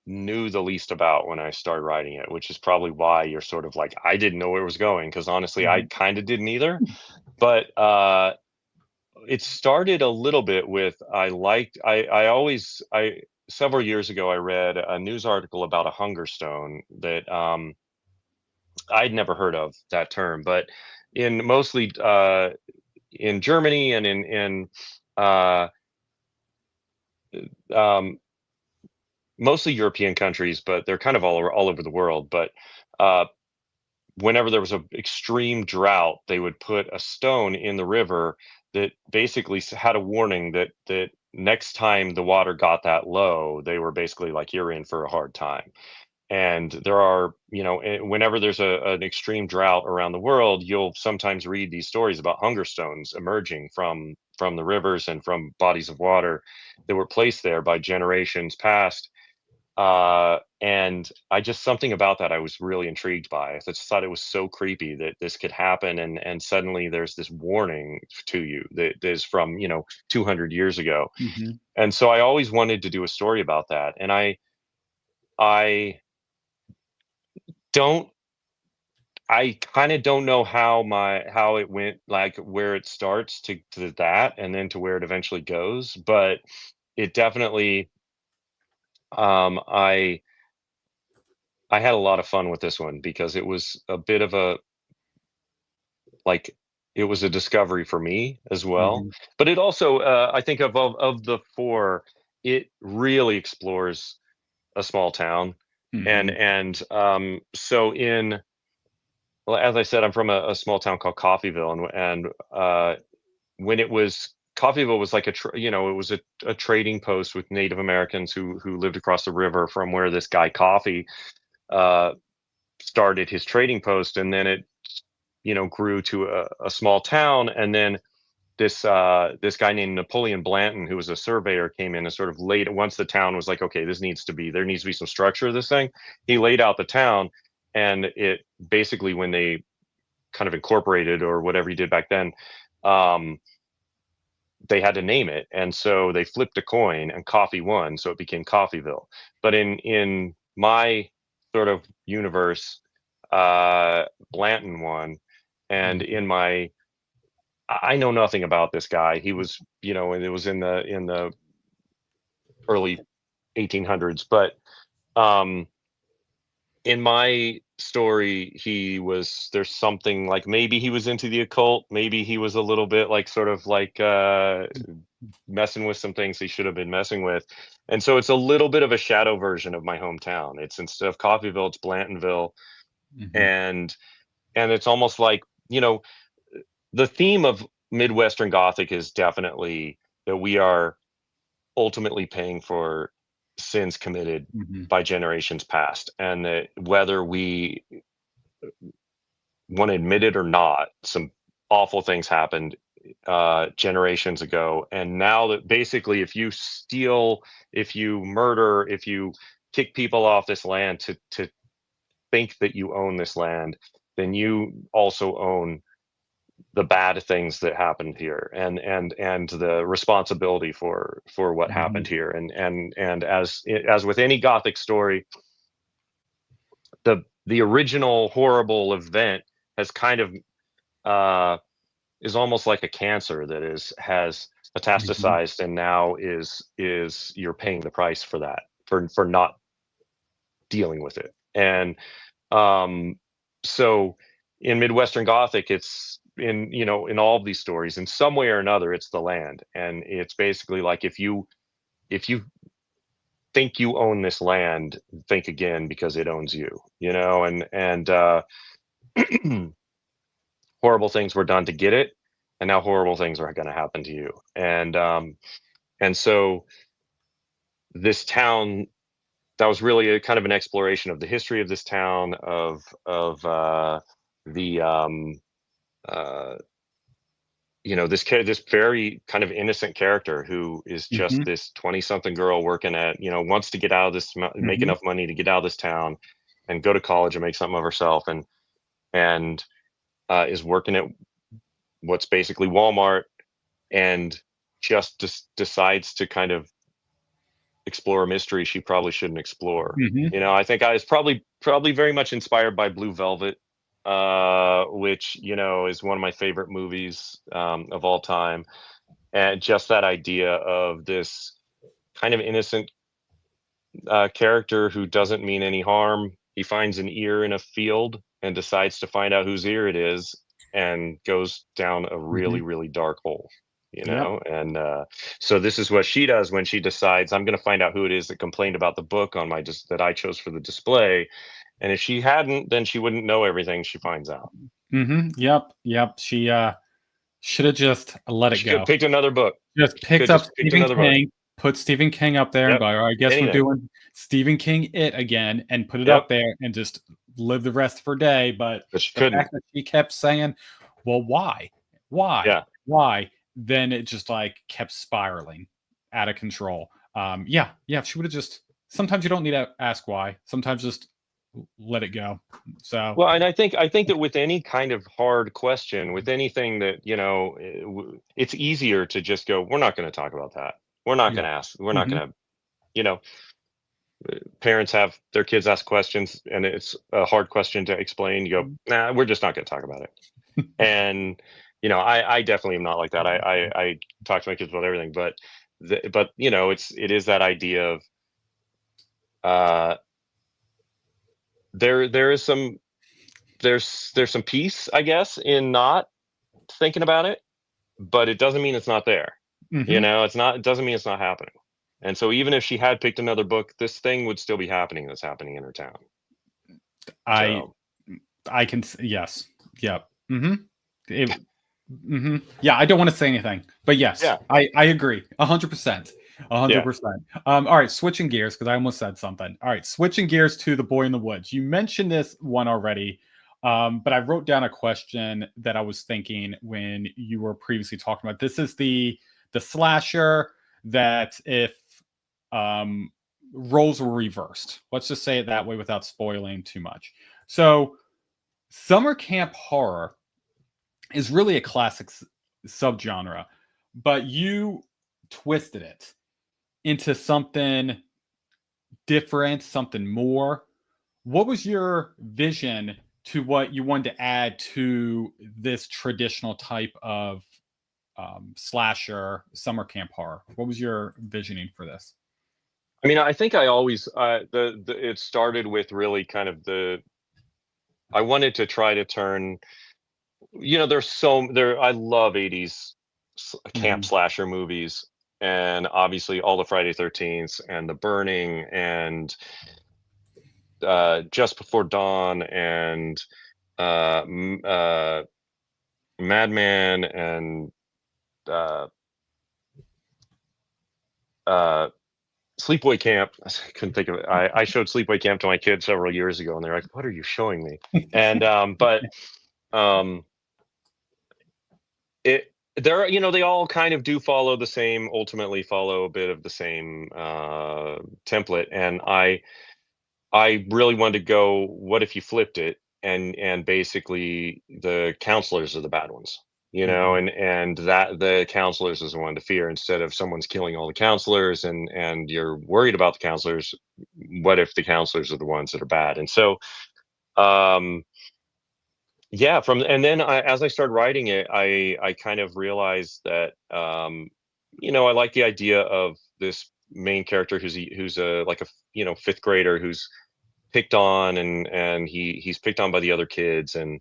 knew the least about when I started writing it, which is probably why you're sort of like, I didn't know where it was going, because honestly, I Mhm. kind of didn't either. But it started a little bit with, I always I several years ago I read a news article about a hunger stone that I'd never heard of that term, but in mostly in Germany and in uh, um, mostly European countries, but they're kind of all over the world. But uh, whenever there was a extreme drought, they would put a stone in the river that basically had a warning that next time the water got that low, they were basically like, you're in for a hard time. And there are, whenever there's an extreme drought around the world, you'll sometimes read these stories about hunger stones emerging from the rivers and from bodies of water that were placed there by generations past. And I just, something about that I was really intrigued by. I just thought it was so creepy that this could happen, and suddenly there's this warning to you that is from 200 years ago. Mhm. And so I always wanted to do a story about that, and I don't I kind of don't know how it went, like where it starts to that and then to where it eventually goes, but it definitely, um I I had a lot of fun with this one because it was a bit of a, like, it was a discovery for me as well. Mhm. But it also, I think of the four, it really explores a small town. And Mhm. so in well, as I said, I'm from a small town called Coffeyville, and when it was Coffeyville was like it was a trading post with Native Americans who lived across the river from where this guy Coffee uh, started his trading post, and then it grew to a small town, and then this guy named Napoleon Blanton, who was a surveyor, came in and sort of laid, once the town was like, okay, there needs to be some structure to this thing. He laid out the town, and it basically, when they kind of incorporated or whatever he did back then, um, they had to name it, and so they flipped a coin, and coffee won, so it became Coffeyville. But in my sort of universe, Blanton won, and Mhm. in my I know nothing about this guy. He was, and it was in the early 1800s, but um in my story, there's something, like, maybe he was into the occult, maybe he was a little bit like, sort of like, messing with some things he should have been messing with. And so it's a little bit of a shadow version of my hometown. It's, instead of Coffeyville, it's Blantonville. Mhm. And and it's almost like, the theme of Midwestern Gothic is definitely that we are ultimately paying for sins committed Mhm. by generations past, and that whether we want to admit it or not, some awful things happened generations ago. And now that basically, if you steal, if you murder, if you kick people off this land to think that you own this land, then you also own the bad things that happened here, and the responsibility for what happened Mhm. here. And as with any Gothic story, the original horrible event has kind of is almost like a cancer that has Mhm. metastasized, and now is you're paying the price for that, for not dealing with it. And um so in Midwestern Gothic, it's in all of these stories, in some way or another, it's the land. And it's basically like, if you think you own this land, think again, because it owns you, and horrible things were done to get it, and now horrible things are going to happen to you. And so this town, that was really a kind of an exploration of the history of this town, of the uh this very kind of innocent character, who is just Mhm. this 20 something girl working at, wants to get out of this, make Mhm. enough money to get out of this town and go to college and make something of herself. And is working at what's basically Walmart, and just decides to kind of explore a mystery she probably shouldn't explore. Mhm. I think I was probably very much inspired by Blue Velvet, which is one of my favorite movies, of all time. And just that idea of this kind of innocent, character who doesn't mean any harm. He finds an ear in a field and decides to find out whose ear it is, and goes down a really, Mhm. really dark hole. Yep. And so this is what she does when she decides, I'm going to find out who it is that complained about the book on that I chose for the display. And if she hadn't, then she wouldn't know everything she finds out. Mhm. Yep. Yep. She should have just let it She could go. have picked another book. Just She could picked have up just picked Stephen another book. King, put Stephen King up there and Yep. go, "All right, I guess we're Anything. doing Stephen King It again," and put it Yep. up there and just live the rest of her day. But But she the couldn't. fact that she kept saying, "Well, why? Why? Yeah. Why?" Then it just like kept spiraling out of control. Yeah, yeah. If she would have just. Sometimes you don't need to ask why. Sometimes just let it go. So. Well, and I think that with any kind of hard question, with anything that, it's easier to just go, we're not going to talk about that. We're not Yeah. going to ask. We're not Hmm. going to, you know, parents have their kids ask questions, and it's a hard question to explain. You go, nah, we're just not going to talk about it. And, I definitely am not like that. I talk to my kids about everything, but it is that idea of, uh, there is some, there's some peace, I guess, in not thinking about it, but it doesn't mean it's not there. Hmm. It doesn't mean it's not happening. And so even if she had picked another book, this thing would still be happening, that's happening in her town. I So I can yes. Yep. Yeah, I don't want to say anything, but yes, yeah, I agree 100%. A hundred yeah. percent. All right, switching gears because I almost said something. All right, switching gears to The Boy in the Woods. You mentioned this one already, but I wrote down a question that I was thinking when you were previously talking about. This is the slasher that if um, roles were reversed. Let's just say it that way without spoiling too much. So, summer camp horror is really a classic subgenre, but you twisted it into something different, something more. What was your vision to what you wanted to add to this traditional type of slasher summer camp horror? What was your visioning for this? I mean, I think I always, it started with really kind of I wanted to try to turn, I love 80s camp Hmm. slasher movies, and obviously all the Friday 13th and The Burning, and Just Before Dawn, and Madman, and uh, uh, Sleepaway Camp. I couldn't think of it. I showed Sleepaway Camp to my kids several years ago, and they're like, "What are you showing me?" And but um, it there, they all kind of do follow the same. Ultimately, follow a bit of the same template, and I really wanted to go, what if you flipped it and basically the counselors are the bad ones, you know, Mhm. and that the counselors is the one to fear instead of someone's killing all the counselors and you're worried about the counselors. What if the counselors are the ones that are bad? And so um yeah, from and then as I started writing it, I kind of realized that I like the idea of this main character who's a like a fifth grader who's picked on and he's picked on by the other kids and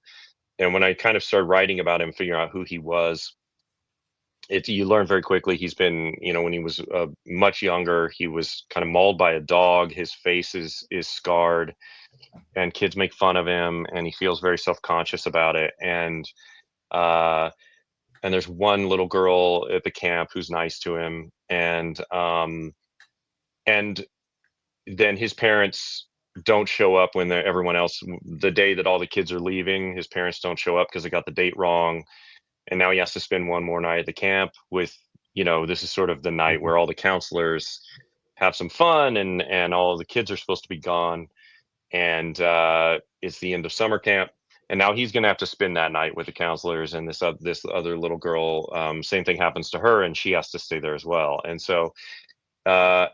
when I kind of started writing about him, figuring out who he was, you learn very quickly he's been, when he was much younger, he was kind of mauled by a dog. His face is scarred, and kids make fun of him, and he feels very self conscious about it. Uh, and there's one little girl at the camp who's nice to him, and then his parents don't show up when everyone else the day that all the kids are leaving. His parents don't show up because they got the date wrong, and now he has to spend one more night at the camp with this is sort of the night Mhm. where all the counselors have some fun and all of the kids are supposed to be gone, and it's the end of summer camp, and now he's going to have to spend that night with the counselors, and this other little girl, same thing happens to her, and she has to stay there as well. And so uh,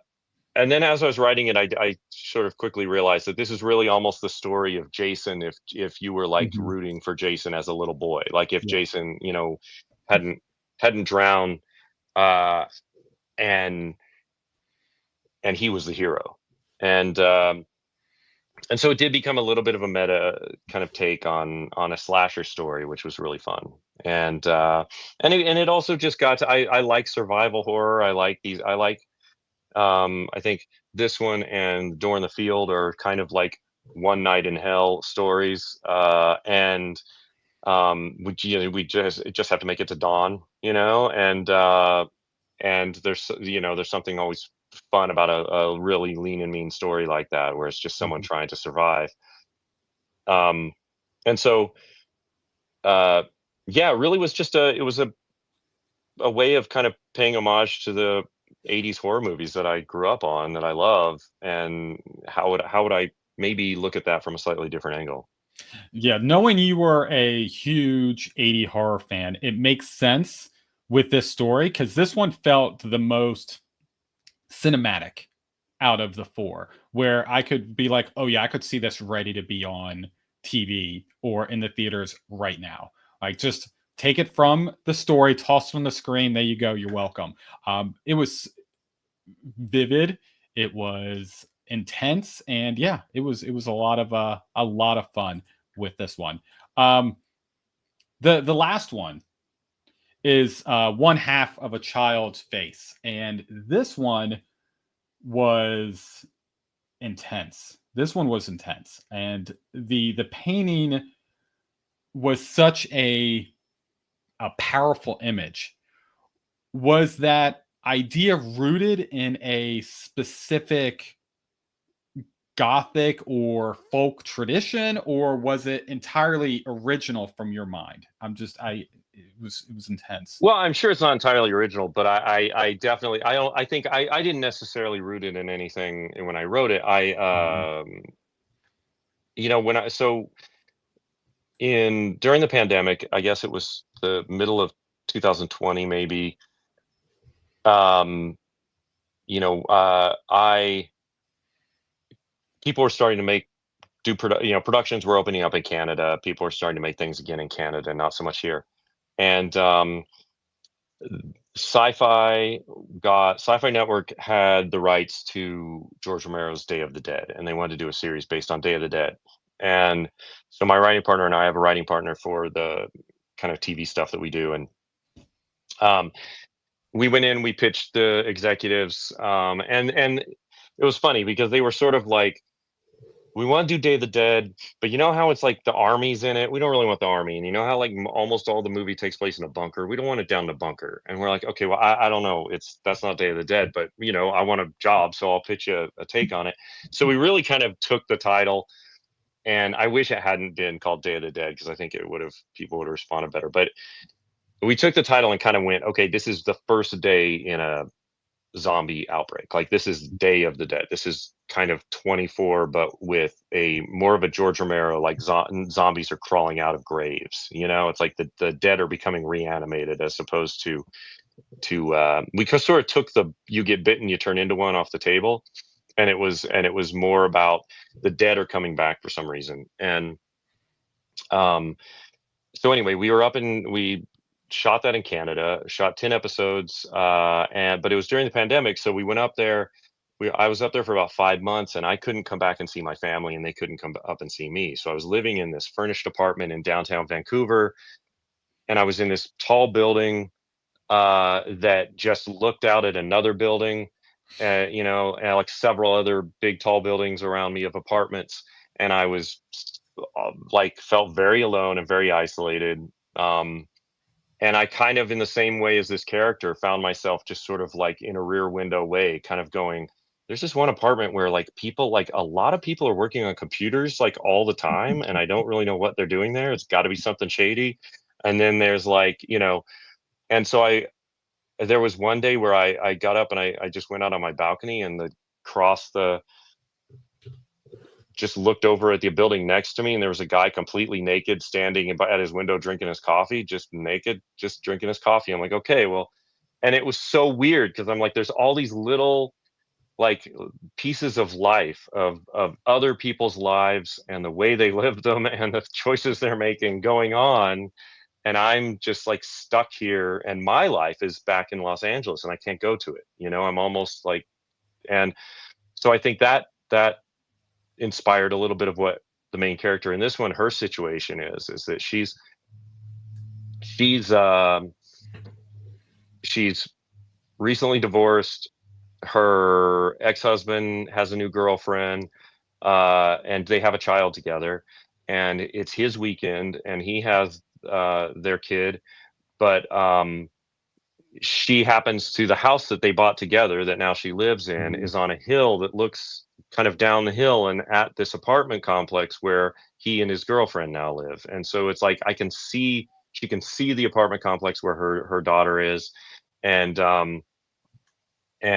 and then as I was writing it, I sort of quickly realized that this is really almost the story of Jason if you were like Mhm. rooting for Jason as a little boy, like if Yeah. Jason, hadn't hadn't drowned, uh, and and he was the hero, and so it did become a little bit of a meta kind of take on a slasher story, which was really fun, and it also just got to I like survival horror. I think this one and Door in the Field are kind of like one night in hell stories, and we just have to make it to dawn, and there's something always fun about a really lean and mean story like that, where it's just someone Mhm. trying to survive. Um, and so, uh, yeah, it really was just a way of kind of paying homage to the 80s horror movies that I grew up on, that I love, and how would I maybe look at that from a slightly different angle? Yeah, knowing you were a huge 80 horror fan, it makes sense with this story because this one felt the most cinematic out of the four, where I could be like, oh, yeah, I could see this ready to be on TV or in the theaters right now. Like, just take it from the story, toss it on the screen. There you go. You're welcome. It was vivid. It was intense, and yeah, it was a lot of fun with this one. Um, the last one is one half of a child's face, and this one was intense. This one was intense, and the painting was such a powerful image. Was that idea rooted in a specific Gothic or folk tradition, or was it entirely original from your mind? It was intense. Well, I'm sure it's not entirely original, but I definitely I don't I think I didn't necessarily root it in anything when I wrote it. Mhm, When I so in during the pandemic, I guess it was the middle of 2020, maybe. Um, I people were starting to productions were opening up in Canada. People were starting to make things again in Canada, not so much here. And Sci-Fi Network had the rights to George Romero's Day of the Dead, and they wanted to do a series based on Day of the Dead. And so my writing partner and I have a writing partner for the kind of TV stuff that we do, and um, we went in, we pitched the executives, and it was funny because they were sort of like, we want to do Day of the Dead, but you know how it's like the army's in it? We don't really want the army. And you know how like almost all the movie takes place in a bunker? We don't want it down in a bunker. And we're like, okay, well, I don't know. That's not Day of the Dead, but I want a job, so I'll pitch you a take on it. So we really kind of took the title, and I wish it hadn't been called Day of the Dead because I think people would have responded better. But we took the title and kind of went, okay, this is the first day in a zombie outbreak. Like, this is Day of the Dead. This is kind of 24, but with a more of a George Romero, like zombies are crawling out of graves. It's like the dead are becoming reanimated, as opposed to we sort of took the you get bitten, you turn into one off the table, and it was more about the dead are coming back for some reason. And um so anyway, we shot that in Canada, shot 10 episodes, but it was during the pandemic, so we went up there. I was up there for about 5 months, and I couldn't come back and see my family, and they couldn't come up and see me. So I was living in this furnished apartment in downtown Vancouver, and I was in this tall building that just looked out at another building, and like several other big tall buildings around me of apartments. And I was like, felt very alone and very isolated. Um, and I kind of, in the same way as this character, found myself just sort of like in a rear window way, kind of going, there's this one apartment where like people, like a lot of people are working on computers like all the time. And I don't really know what they're doing there. It's got to be something shady. And then there's like, and so there was one day where I got up and I just went out on my balcony and just looked over at the building next to me, and there was a guy completely naked standing at his window drinking his coffee, just naked, just drinking his coffee. I'm like, okay, well, and it was so weird because I'm like, there's all these little like pieces of life of other people's lives and the way they live them and the choices they're making going on, and I'm just like stuck here, and my life is back in Los Angeles and I can't go to it. I'm almost like, and so I think that inspired a little bit of what the main character in this one, her situation is that she's she's recently divorced. Her ex-husband has a new girlfriend, and they have a child together, and it's his weekend, and he has their kid, but she happens to the house that they bought together that now she lives in is on a hill that looks kind of down the hill and at this apartment complex where he and his girlfriend now live. And so it's like she can see the apartment complex where her daughter is. And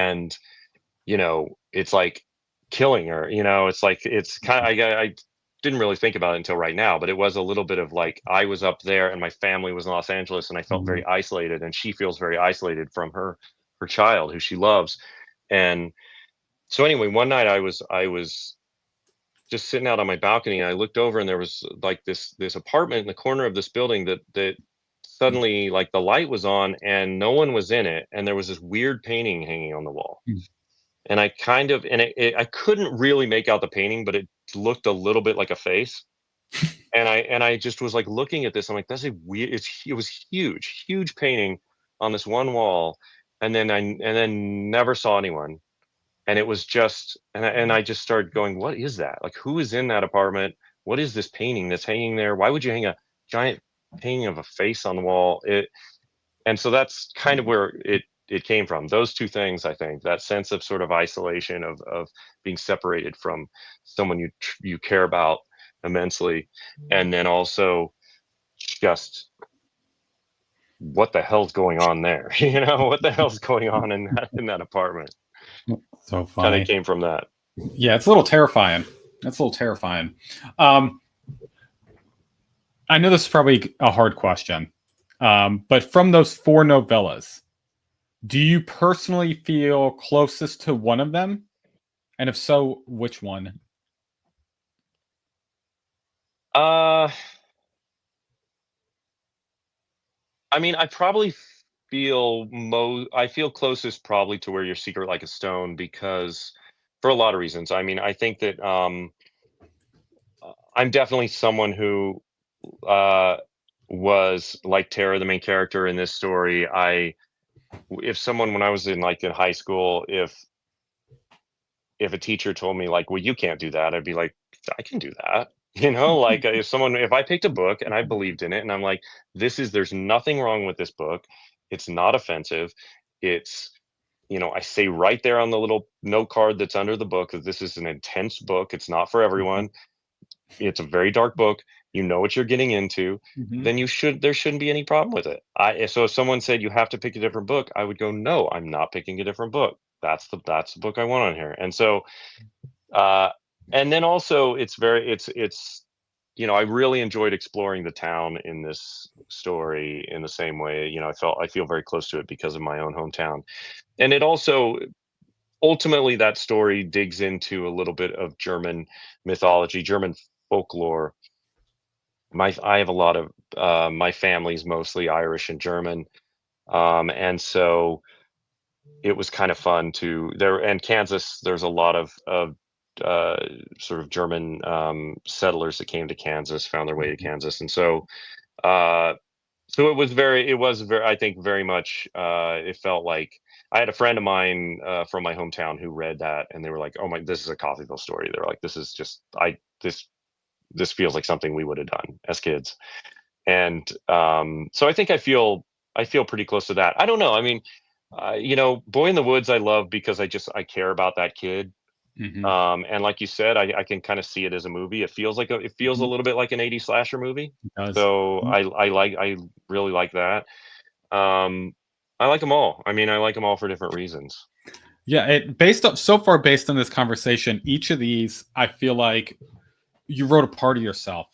it's like killing her. It's like, it's kind of, I didn't really think about it until right now, but it was a little bit of like, I was up there and my family was in Los Angeles, and I felt very isolated, and she feels very isolated from her child who she loves. And so anyway, one night I was just sitting out on my balcony, and I looked over, and there was like this apartment in the corner of this building that suddenly, like, the light was on and no one was in it, and there was this weird painting hanging on the wall. And I kind of, and I couldn't really make out the painting, but it looked a little bit like a face. And I just was like looking at this. I'm like, that's a weird. It was huge painting on this one wall, and then never saw anyone. And it was just, and I just started going, what is that? Like, who is in that apartment? What is this painting that's hanging there? Why would you hang a giant painting of a face on the wall? And so that's kind of where it came from. Those two things, I think, that sense of sort of isolation, of being separated from someone you care about immensely, and then also just what the hell's going on there? What the hell's going on in that apartment? So Kind funny. of came from that. Yeah, it's a little terrifying. That's a little terrifying. I know this is probably a hard question, but from those 4 novellas, do you personally feel closest to one of them? And if so, which one? Uh, I mean, I feel closest probably to Where Your Secret Like a Stone, because for a lot of reasons. I mean, I think that I'm definitely someone who uh, was like Tara, the main character in this story. If someone, when I was in high school, if a teacher told me like, well, you can't do that, I'd be like, I can do that. Like, if I picked a book and I believed in it, and I'm like, there's nothing wrong with this book. It's not offensive. It's, I say right there on the little note card that's under the book that this is an intense book. It's not for everyone. It's a very dark book. You know what you're getting into. Then there shouldn't be any problem with it. So if someone said you have to pick a different book, I would go, no, I'm not picking a different book. that's the book I want on here. And so, uh, and then also it's I really enjoyed exploring the town in this story in the same way. I feel very close to it because of my own hometown. And it also ultimately that story digs into a little bit of German mythology, German folklore. I have a lot of my family's mostly Irish and German, and so it was kind of fun to there. And Kansas, there's a lot of uh, sort of German settlers that came to Kansas, found their way to Mhm. Kansas, and uh, so it was very, I think, very much. It felt like I had a friend of mine from my hometown who read that, and they were like, "Oh my, this is a Coffeyville story." They're like, "This is just this feels like something we would have done as kids." And so I feel pretty close to that. I don't know. I mean, Boy in the Woods, I love because I care about that kid. Mhm. And like you said, I can kind of see it as a movie. It feels a Mhm. little bit like an '80s slasher movie. It does. So Mhm. I really like that. Um, I like them all. I mean, I like them all for different reasons. Yeah, it based on so far based on this conversation, each of these I feel like you wrote a part of yourself.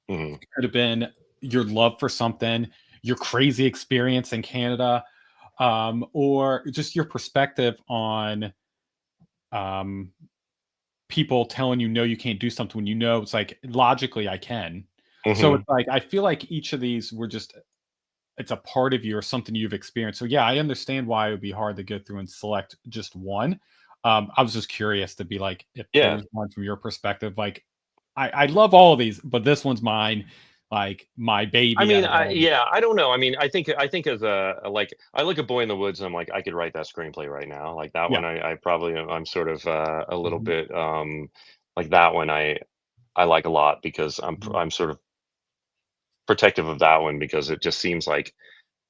Hmm. Could have been your love for something, your crazy experience in Canada, or just your perspective on um, people telling you no, you can't do something when you know it's like logically I can. So Hmm. it's like I feel like each of these were just it's a part of you or something you've experienced. So yeah, I understand why it would be hard to go through and select just one. I was just curious to be like if there Yeah. was one from your perspective. Like I love all of these, but this one's mine, like my I baby out mean, of all of them. I don't know. I mean, I think as like I look at Boy in the Woods and I'm like, I could write that screenplay right now. Like that Yeah. one, I probably I'm sort of a little Mhm, bit like that one. I like a lot because mhm, I'm sort of protective of that one because it just seems like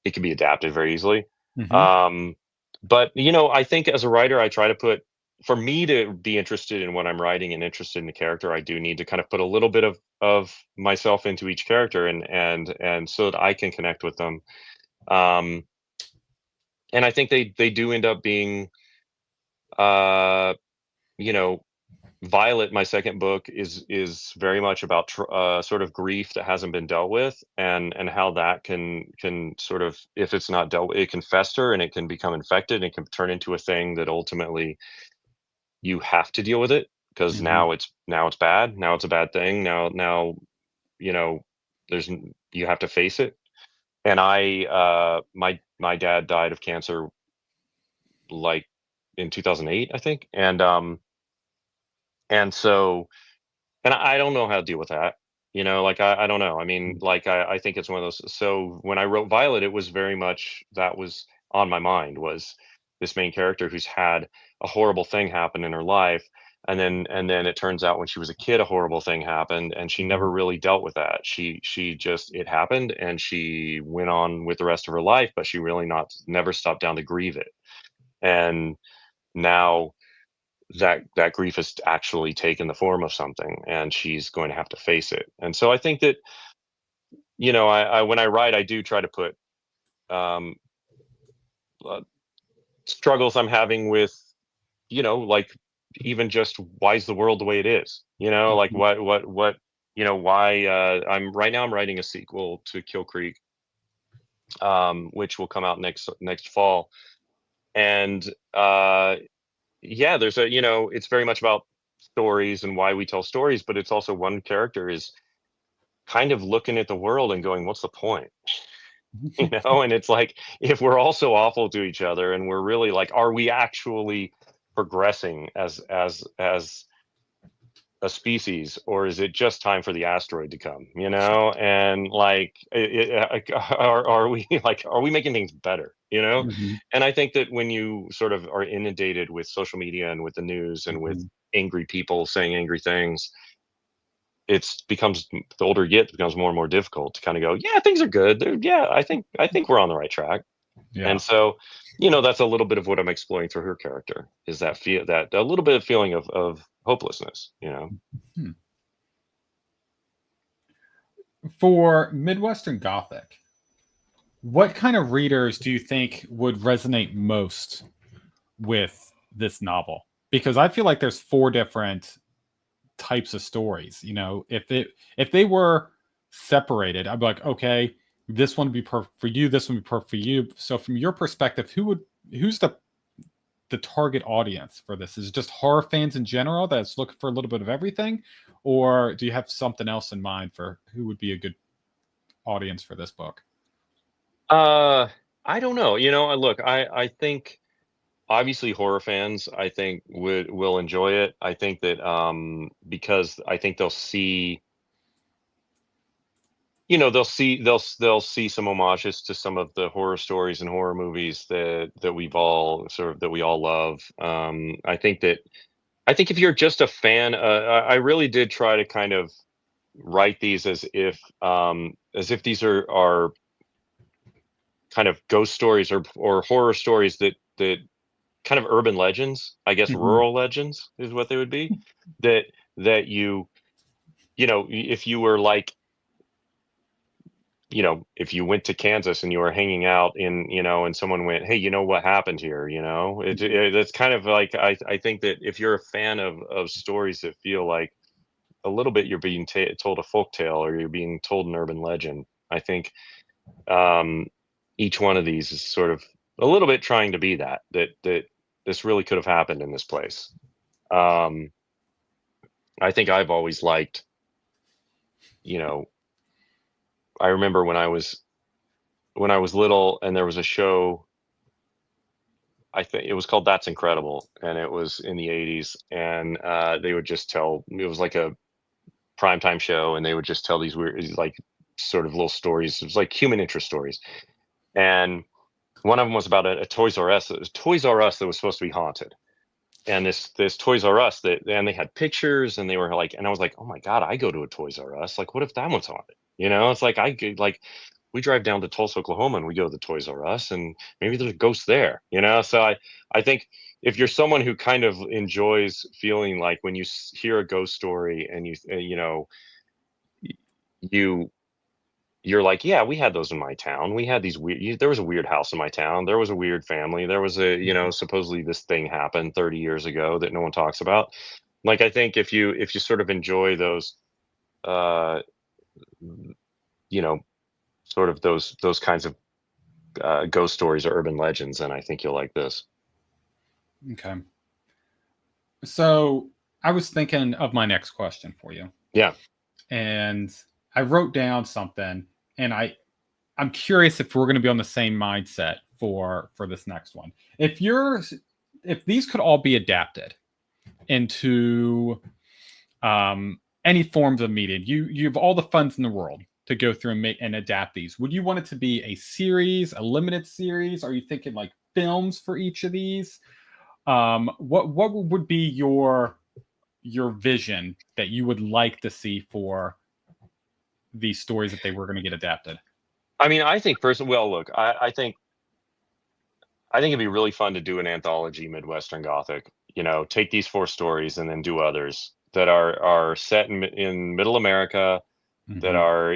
it can be adapted very easily. mhm, Um, but I think as a writer, I try to put for me to be interested in what I'm writing and interested in the character, I do need to kind of put a little bit of myself into each character and so that I can connect with them. Um, and I think they do end up being uh, you know, Violet, my second book, is very much about sort of grief that hasn't been dealt with, and how that can sort of, if it's not dealt with, it can fester and it can become infected and it can turn into a thing that ultimately you have to deal with it because mhm, now it's bad. Now it's a bad thing. Now you know you have to face it. And my dad died of cancer like in 2008, I think, and so and I don't know how to deal with that. Like I don't know. I mean, mhm, like I think it's one of those. So when I wrote Violet, it was very much that was on my mind was this main character who's had a horrible thing happen in her life. And then it turns out when she was a kid, a horrible thing happened and she mhm, never really dealt with that. She just it happened and she went on with the rest of her life, but she really not never stopped down to grieve it. And now that grief has actually taken the form of something and she's going to have to face it. And so I think that I when I write I do try to put um uh, struggles I'm having with like even just why is the world the way it is, like mhm, what why I'm right now I'm writing a sequel to Kill Creek, which will come out next fall. And yeah, there's a it's very much about stories and why we tell stories, but it's also one character is kind of looking at the world and going, "What's the point?" And it's like, if we're all so awful to each other and we're really like, are we actually progressing as a species, or is it just time for the asteroid to come? And like, are we like, are we making things better? mhm, And I think that when you sort of are inundated with social media and with the news and with mhm, angry people saying angry things, it's becomes the older you get, it becomes more and more difficult to kind of go, yeah, things are good. Yeah, I think we're on the right track. And yeah. so, that's a little bit of what I'm exploring through her character is that feel that a little bit of feeling of hopelessness. Hmm. For Midwestern Gothic, what kind of readers do you think would resonate most with? this novel? Because I feel like there's four different types of stories. You know, if they were separated, I'd be like, okay, this one would be perfect for you, this one would be perfect for you. So from your perspective, who's the target audience for this? Is it just horror fans in general that's looking for a little bit of everything, or do you have something else in mind for who would be a good audience for this book? I don't know. Look, I think obviously horror fans, I think will enjoy it. I think that because I think they'll see some homages to some of the horror stories and horror movies that we all love. I think if you're just a fan, I really did try to kind of write these as if these are kind of ghost stories or horror stories that kind of urban legends, I guess Mhm. rural legends is what they would be. That that if you were like, if you went to Kansas and you were hanging out and someone went, "Hey, you know what happened here?" Mhm. That's kind of like I think that if you're a fan of stories that feel like a little bit you're being told a folk tale or you're being told an urban legend, I think um, each one of these is sort of a little bit trying to be that this really could have happened in this place. Um, I think I've always liked, you know, I remember when I was little and there was a show, I think it was called That's Incredible, and it was in the 80s, and they would just tell it was like a primetime show, and they would just tell these weird like sort of little stories. It was like human interest stories. And one of them was about a Toys R Us that was supposed to be haunted. And this Toys R Us and they had pictures and they were like, and I was like, oh my God, I go to a Toys R Us. Like, what if that one's haunted? It's like we drive down to Tulsa, Oklahoma, and we go to the Toys R Us, and maybe there's a ghost there. So I think if you're someone who kind of enjoys feeling like when you hear a ghost story and you you're like, yeah, we had those in my town. We had these there was a weird house in my town. There was a weird family. There was Mhm. supposedly this thing happened 30 years ago that no one talks about. Like, I think if you sort of enjoy those, uh, you know, sort of those kinds of ghost stories or urban legends, then I think you'll like this. Okay. So I was thinking of my next question for you, Yeah. and I wrote down something, and I'm curious if we're going to be on the same mindset for this next one. If these could all be adapted into any forms of media, you have all the funds in the world to go through and make and adapt these. Would you want it to be a series, a limited series? Are you thinking like films for each of these? What would be your vision that you would like to see for these stories if they were going to get adapted? I mean, I think first, well, look, I think it'd be really fun to do an anthology Midwestern Gothic. Take these four stories and then do others that are set in Middle America that Mm-hmm. are,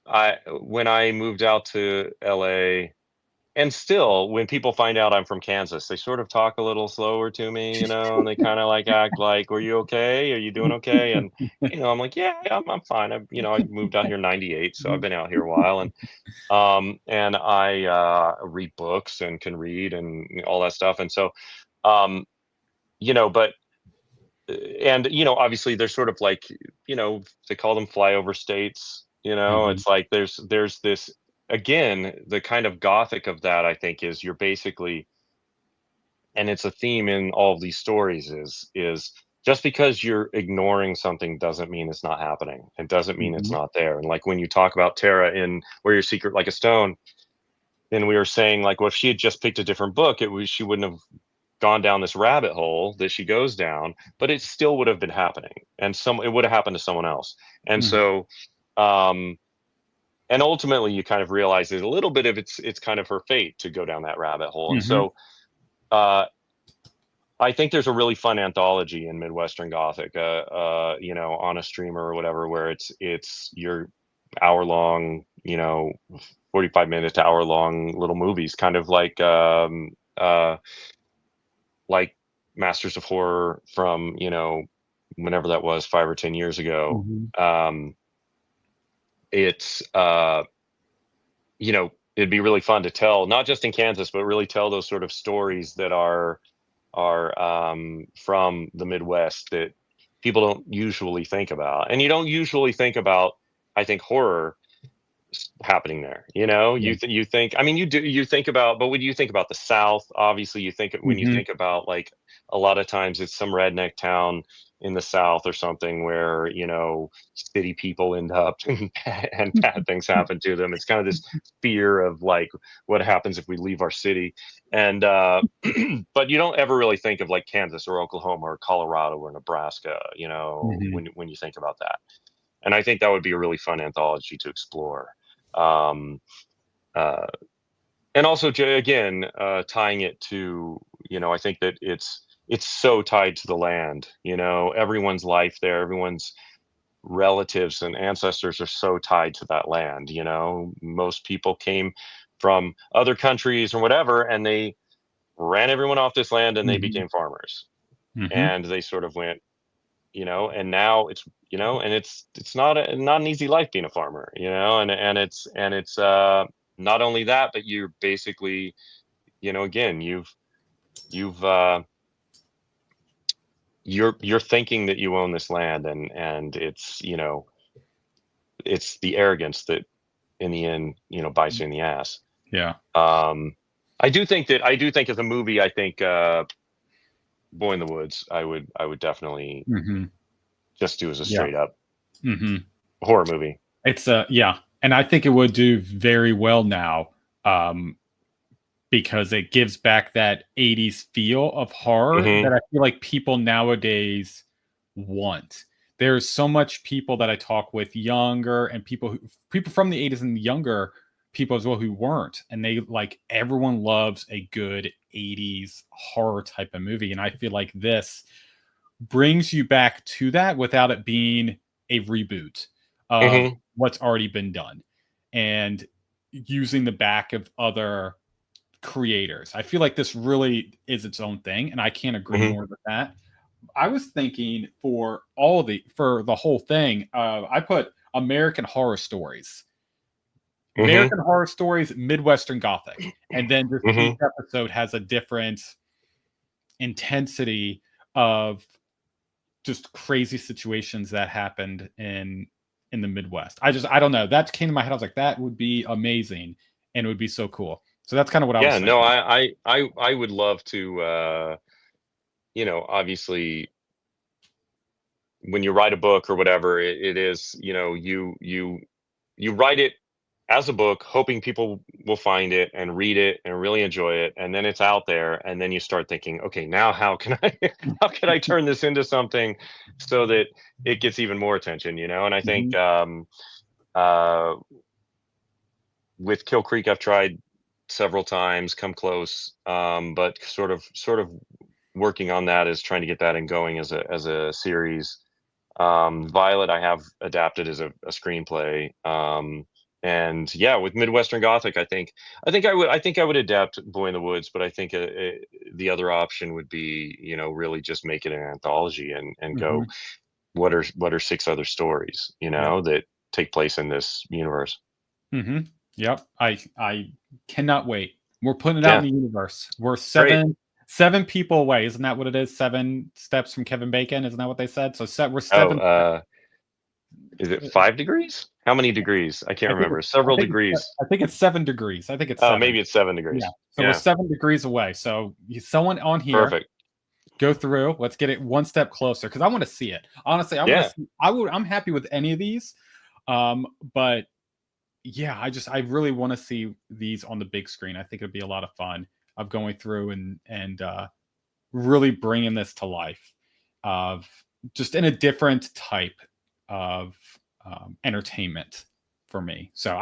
I when I moved out to LA, and still when people find out I'm from Kansas, they sort of talk a little slower to me, and they kind of like act like, "Were you okay? Are you doing okay?" And I'm like, "Yeah, yeah, I'm fine. I moved out here in '98, so I've been out here a while, and I read books and can read and all that stuff, and so um, but and obviously there's sort of like they call them flyover states. Mm-hmm. It's like there's this, again, the kind of gothic of that, I think, is you're basically, and it's a theme in all of these stories, is just because you're ignoring something doesn't mean it's not happening. It doesn't mean it's Mm-hmm. not there. And like when you talk about Tara in Where Your Secret Like a Stone, and we were saying like, well, if she had just picked a different book, she wouldn't have gone down this rabbit hole that she goes down, but it still would have been happening, and it would have happened to someone else. And Mm-hmm. so um and ultimately you kind of realize that a little bit of it's kind of her fate to go down that rabbit hole. And Mm-hmm. so uh I think there's a really fun anthology in Midwestern Gothic, on a streamer or whatever, where it's your hour long, 45 minute to hour long little movies, kind of like like Masters of Horror from, whenever that was, 5 or 10 years ago. Mhm. It's it'd be really fun to tell, not just in Kansas, but really tell those sort of stories that are from the Midwest that people don't usually think about. And you don't usually think about, I think, horror happening there. Yeah. You think, I mean, you think about, but when you think about the South, obviously you think, when you Mhm. think about, like, a lot of times it's some redneck town in the South or something where, city people end up and bad things happen to them. It's kind of this fear of, like, what happens if we leave our city. And but you don't ever really think of, like, Kansas or Oklahoma or Colorado or Nebraska, Mhm. when you think about that. And I think that would be a really fun anthology to explore. Um, uh, and also, again, tying it to, I think that it's so tied to the land. Everyone's life there, everyone's relatives and ancestors are so tied to that land. Most people came from other countries or whatever, and they ran everyone off this land and they Mhm. became farmers. Mhm. And they sort of went, and now and it's not an easy life being a farmer, and it's not only that, but you're basically, again, you've you're thinking that you own this land, and it's the arrogance that in the end, bites you in the ass. Yeah. um I do think as a movie, I think Boy in the Woods, I would definitely Mhm. just do as a Yeah. straight up Mhm. horror movie. It's yeah, and I think it would do very well now, um, because it gives back that '80s feel of horror Hmm. that I feel like people nowadays want. There's so much people that I talk with, younger and people from the '80s and younger people as well who weren't, and they like everyone loves a good '80s horror type of movie, and I feel like this brings you back to that without it being a reboot of Hmm. what's already been done and using the back of other creators. I feel like this really is its own thing, and I can't agree Hmm. more with that. I was thinking for the whole thing, I put Hmm. American Horror Stories, Midwestern Gothic, and then just each Hmm. episode has a different intensity of just crazy situations that happened in the Midwest. I don't know. That came to my head. I was like, that would be amazing, and it would be so cool. So that's kind of what I Yeah, was no, thinking. I would love to, obviously when you write a book or whatever, it is, you write it as a book, hoping people will find it and read it and really enjoy it, and then it's out there, and then you start thinking, okay, now how can I how can I turn this into something so that it gets even more attention, And I think, Mhm, uh, with Kill Creek, I've tried several times, come close, but sort of working on that is trying to get that in going as a series. Violet, I have adapted as a screenplay. And yeah, with Midwestern Gothic, I think I would adapt Boy in the Woods, but I think the other option would be, really just make it an anthology and go, mhm. what are six other stories, Yep. that take place in this universe. Mhm. Yep. I cannot wait. We're putting it out in Yeah, the universe. We're great. seven people away. Isn't that what it is? 7 steps from Kevin Bacon. Isn't that what they said? So we're Oh, 7 steps. is it 5 degrees? How many degrees? I can't I think remember. Several degrees. I think it's 7 degrees. I think it's Oh, 7. maybe it's seven Yeah. degrees. So we're Yeah, 7 degrees away. So someone on here perfect. go through. Let's get it one step closer because I want to see it. Honestly, I want to Yeah, see. I'm happy with any of these, but yeah, I really want to see these on the big screen. I think it'd be a lot of fun of going through and really bringing this to life, of just in a different type of entertainment for me. So yeah,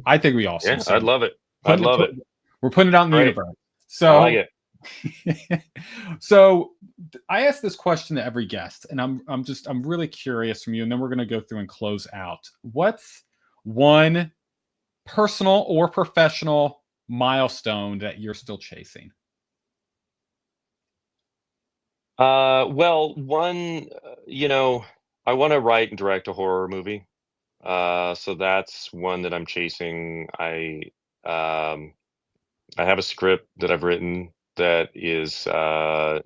I think we awesome. yeah. So I'd love it. I'd putting it love to, it. we're putting it out in the Great. universe. I like So it. so I ask this question to every guest, and I'm really curious from you, and then we're gonna go through and close out. What's one personal or professional milestone that you're still chasing? Well, one, I want to write and direct a horror movie. So that's one that I'm chasing. Um, I have a script that I've written that is that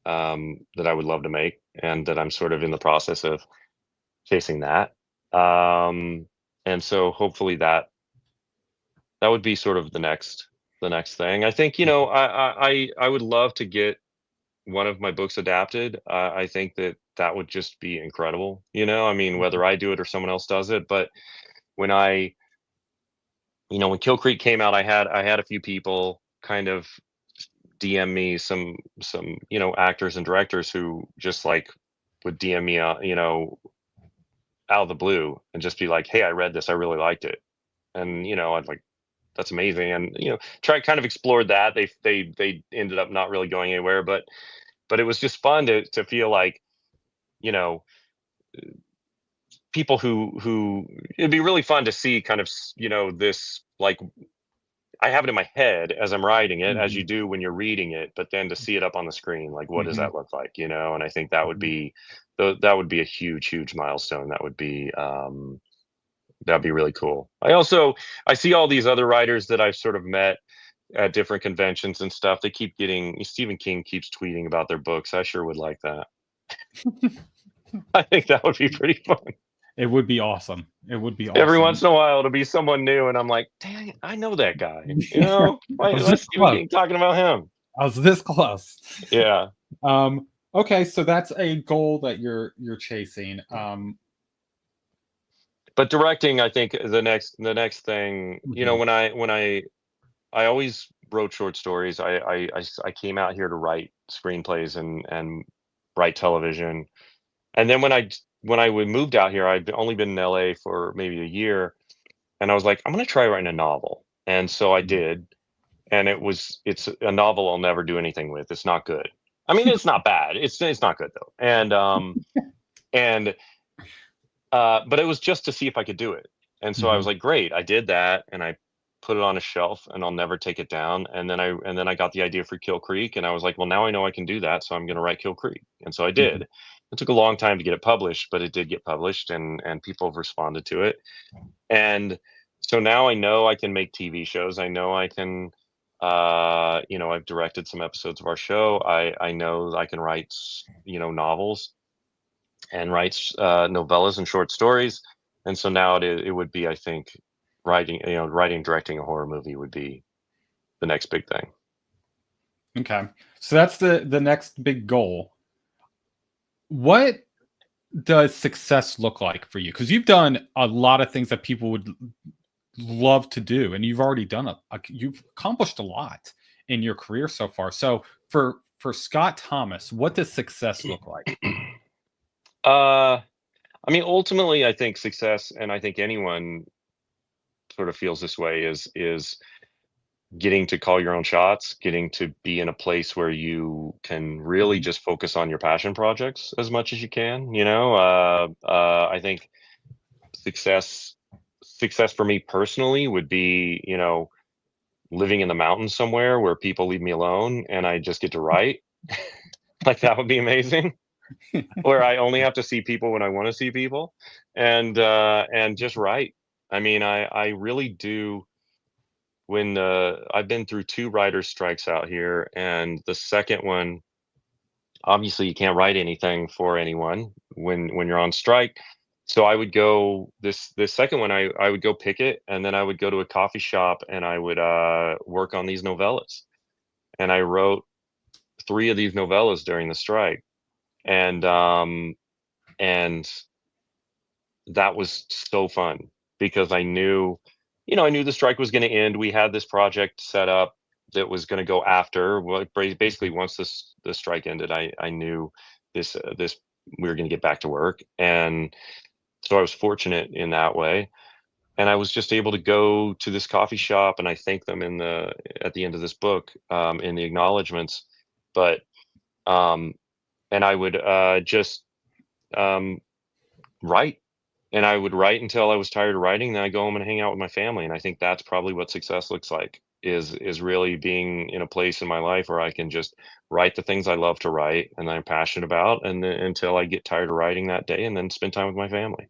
I would love to make, and that I'm sort of in the process of chasing that. Um, and so hopefully that would be sort of the next thing. I think, I would love to get one of my books adapted. I think that would just be incredible. I mean, whether I do it or someone else does it. But when I, when Kill Creek came out, I had a few people kind of DM me some actors and directors who just like would DM me, out of the blue and just be like, "Hey, I read this, I really liked it," and I'd like, "That's amazing," and try kind of explored that. They ended up not really going anywhere, but it was just fun to feel like, you know people who it'd be really fun to see kind of this, like, I have it in my head as I'm writing it, as you Mhm, do when you're reading it, but then to see it up on the screen, like, what does mhm, that look like? And I think that would mhm. be that would be a huge milestone. That'd be really cool. I see all these other writers that I've sort of met at different conventions and stuff. They keep getting Stephen King keeps tweeting about their books. I sure would like that. I think that would be pretty fun. It would be awesome. It would be Every once awesome. in a while, it'll be someone new, and I'm like, "Dang, I know that guy." I was Why this is Stephen close. King talking about him? I was this close. Yeah. Okay, so that's a goal that you're chasing. But directing, I think the next thing, Mhm, when I always wrote short stories. I came out here to write screenplays and write television. And then when I moved out here, I'd only been in LA for maybe a year, and I was like, I'm gonna try writing a novel. And so I mhm. did, and it's a novel I'll never do anything with. It's not good. I mean, it's not bad. It's not good though. And but it was just to see if I could do it. And so I was Mhm, like, great, I did that, and I put it on a shelf, and I'll never take it down. And then I got the idea for Kill Creek, and I was like, well, now I know I can do that, so I'm going to write Kill Creek. And so I mhm, did. It took a long time to get it published, but it did get published, and people have responded to it. And so now I know I can make TV shows. I know I can. I've directed some episodes of our show. I know I can write novels and writes novellas and short stories. And so now it would be, I think, writing, directing a horror movie would be the next big thing. okay. So that's the next big goal. What does success look like for you? Because you've done a lot of things that people would love to do, and you've already done you've accomplished a lot in your career so far. So for Scott Thomas, what does success look like? I mean, ultimately, I think success, and I think anyone sort of feels this way, is getting to call your own shots, getting to be in a place where you can really Mhm, just focus on your passion projects as much as you can. I think success success for me personally would be, living in the mountains somewhere where people leave me alone and I just get to write. Like, that would be amazing. Where I only have to see people when I want to see people, and just write. I mean, I really do. When I've been through two writers' strikes out here, and the second one, obviously, you can't write anything for anyone when you're on strike. So I would go this second one. I would go picket, and then I would go to a coffee shop, and I would work on these novellas. And I wrote three of these novellas during the strike, and and that was so fun because I knew the strike was going to end. We had this project set up that was going to go after. Well, basically, once the strike ended, I knew this we were going to get back to work, and so I was fortunate in that way. And I was just able to go to this coffee shop, and I thank them at the end of this book, in the acknowledgments. But um, and I would just um, write, and I would write until I was tired of writing. Then I go home and hang out with my family, and I think that's probably what success looks like. is really being in a place in my life where I can just write the things I love to write and I'm passionate about, and then until I get tired of writing that day, and then spend time with my family.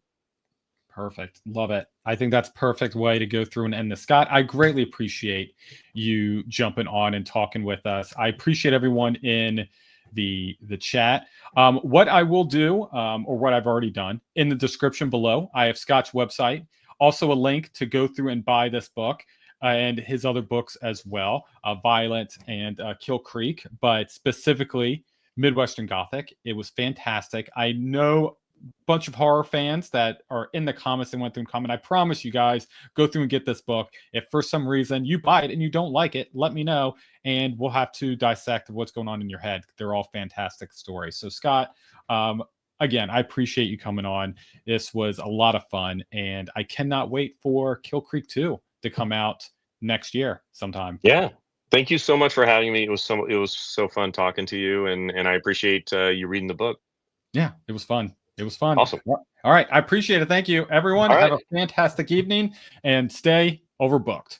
Perfect. Love it. I think that's perfect way to go through and end this. Scott, I greatly appreciate you jumping on and talking with us. I appreciate everyone in the chat. What I will do, or what I've already done, in the description below, I have Scott's website, also a link to go through and buy this book and his other books as well, Violent and Kill Creek, but specifically Midwestern Gothic. It was fantastic. I know bunch of horror fans that are in the comments and went through and comment. I promise you guys, go through and get this book. If for some reason you buy it and you don't like it, let me know, and we'll have to dissect what's going on in your head. They're all fantastic stories. So Scott, again, I appreciate you coming on. This was a lot of fun, and I cannot wait for Kill Creek 2 to come out next year sometime. Yeah. Thank you so much for having me. It was so fun talking to you, and I appreciate you reading the book. Yeah, it was fun. It was fun. Awesome. All right. I appreciate it. Thank you, everyone. All Have right. a fantastic evening and stay overbooked.